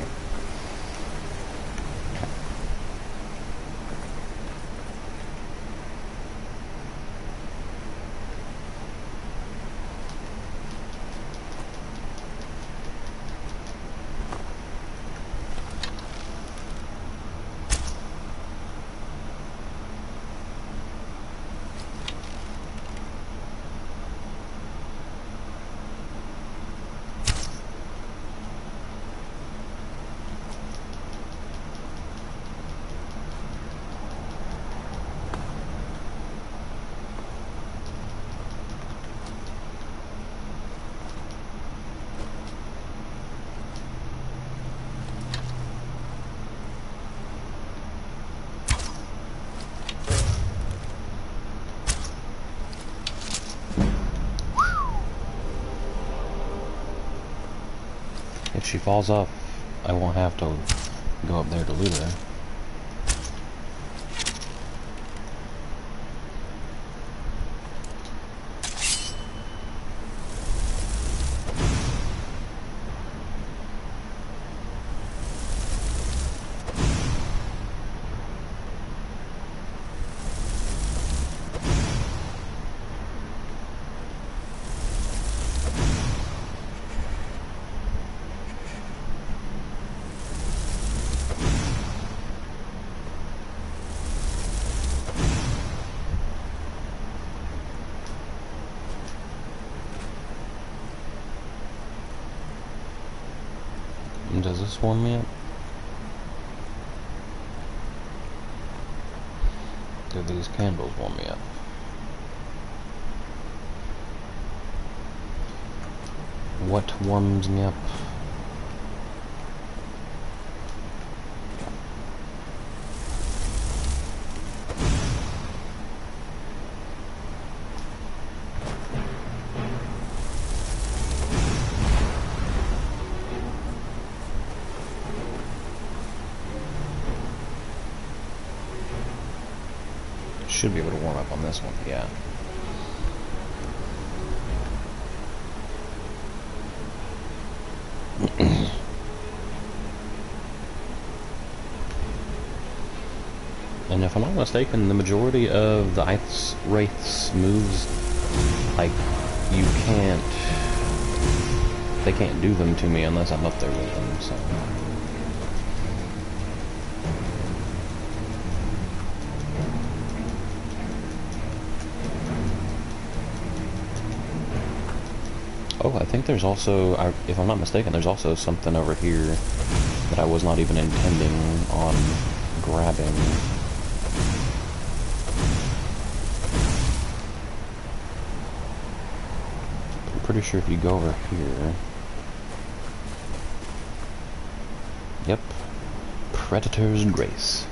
If she falls off, I won't have to go up there to loot her. Does this warm me up? Do these candles warm me up? What warms me up? Should be able to warm up on this one, yeah. And if I'm not mistaken, the majority of the Ice Wraith's moves, like, they can't do them to me unless I'm up there with them, so. Oh, I think there's also, if I'm not mistaken, there's also something over here that I was not even intending on grabbing. I'm pretty sure if you go over here... Yep. Predator's Grace.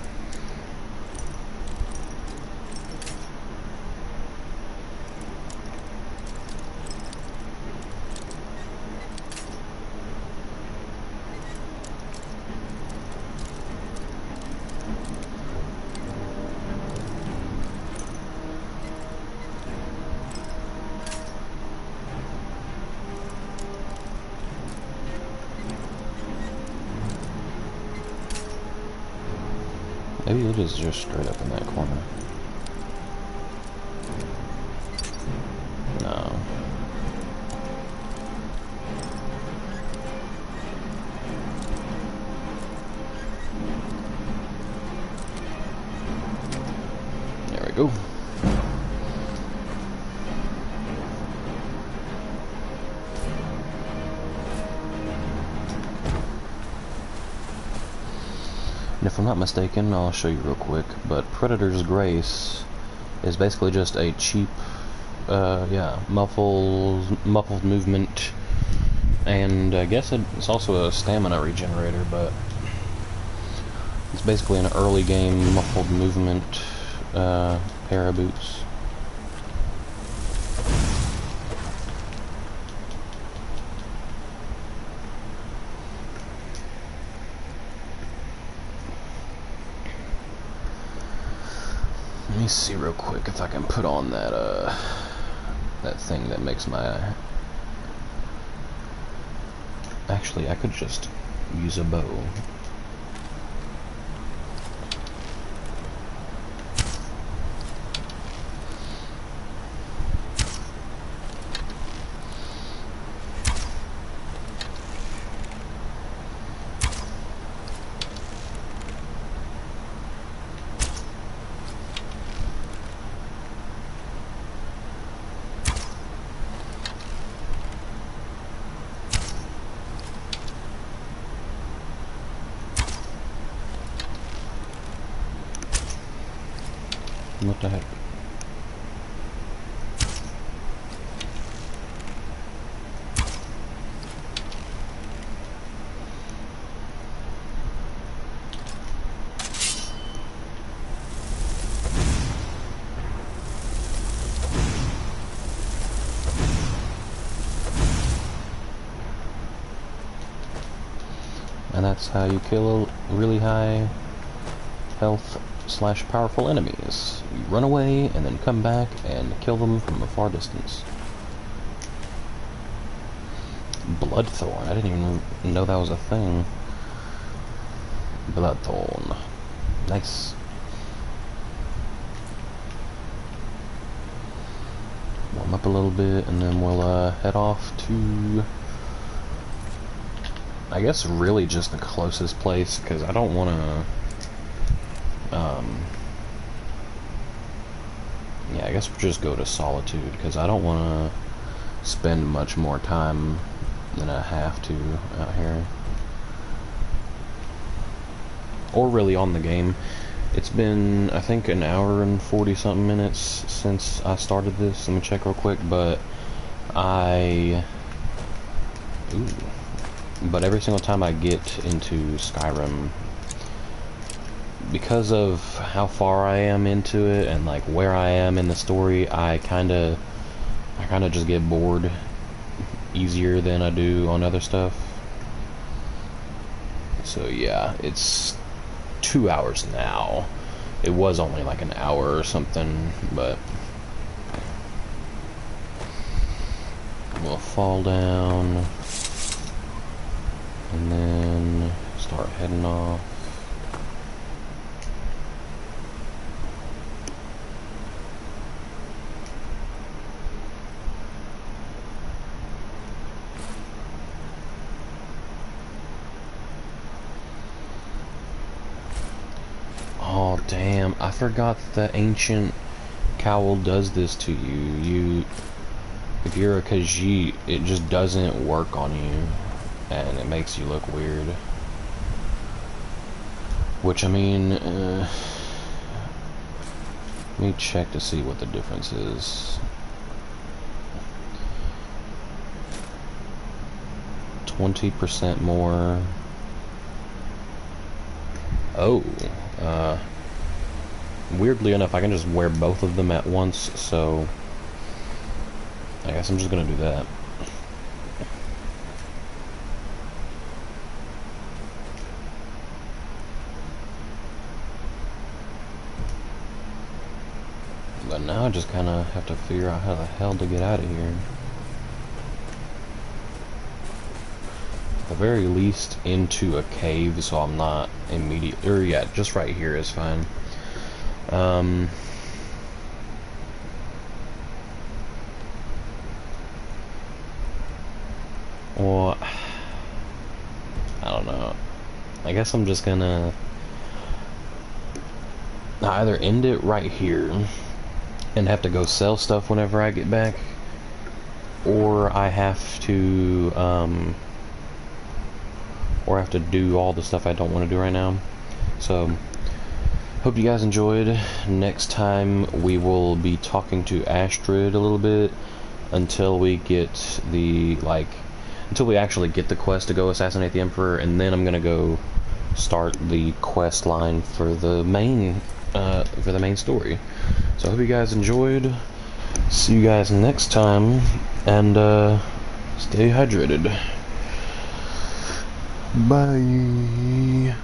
Maybe it is just straight up in that corner. No. There we go. And if I'm not mistaken, I'll show you real quick, but Predator's Grace is basically just a cheap, muffled movement, and I guess it's also a stamina regenerator, but it's basically an early game muffled movement pair of boots. Let me see real quick if I can put on that that thing that makes my... Actually, I could just use a bow. What the heck? And that's how you kill really high health / powerful enemies. You run away and then come back and kill them from a far distance. Bloodthorn. I didn't even know that was a thing. Bloodthorn. Nice. Warm up a little bit and then we'll head off to... I guess really just the closest place, because I don't want to... yeah, I guess we'll just go to Solitude, because I don't want to spend much more time than I have to out here. Or really on the game. It's been, I think, an hour and 40-something minutes since I started this. Let me check real quick, but I Ooh. But every single time I get into Skyrim, because of how far I am into it and like where I am in the story, I kinda just get bored easier than I do on other stuff. So yeah, it's 2 hours now. It was only like an hour or something, but we'll fall down and then start heading off. Oh damn, I forgot the ancient cowl does this to you. If you're a Khajiit, it just doesn't work on you, and it makes you look weird. Which, I mean, let me check to see what the difference is. 20% more. Oh, weirdly enough, I can just wear both of them at once, so I guess I'm just gonna do that. But now I just kind of have to figure out how the hell to get out of here. At the very least, into a cave, so I'm not immediate. Or yeah, just right here is fine. Well, I don't know. I guess I'm just gonna either end it right here and have to go sell stuff whenever I get back, or I have to do all the stuff I don't want to do right now. So hope you guys enjoyed. Next time we will be talking to Astrid a little bit until we get until we actually get the quest to go assassinate the Emperor, and then I'm gonna go start the quest line for the main story. So I hope you guys enjoyed. See you guys next time, and stay hydrated. Bye.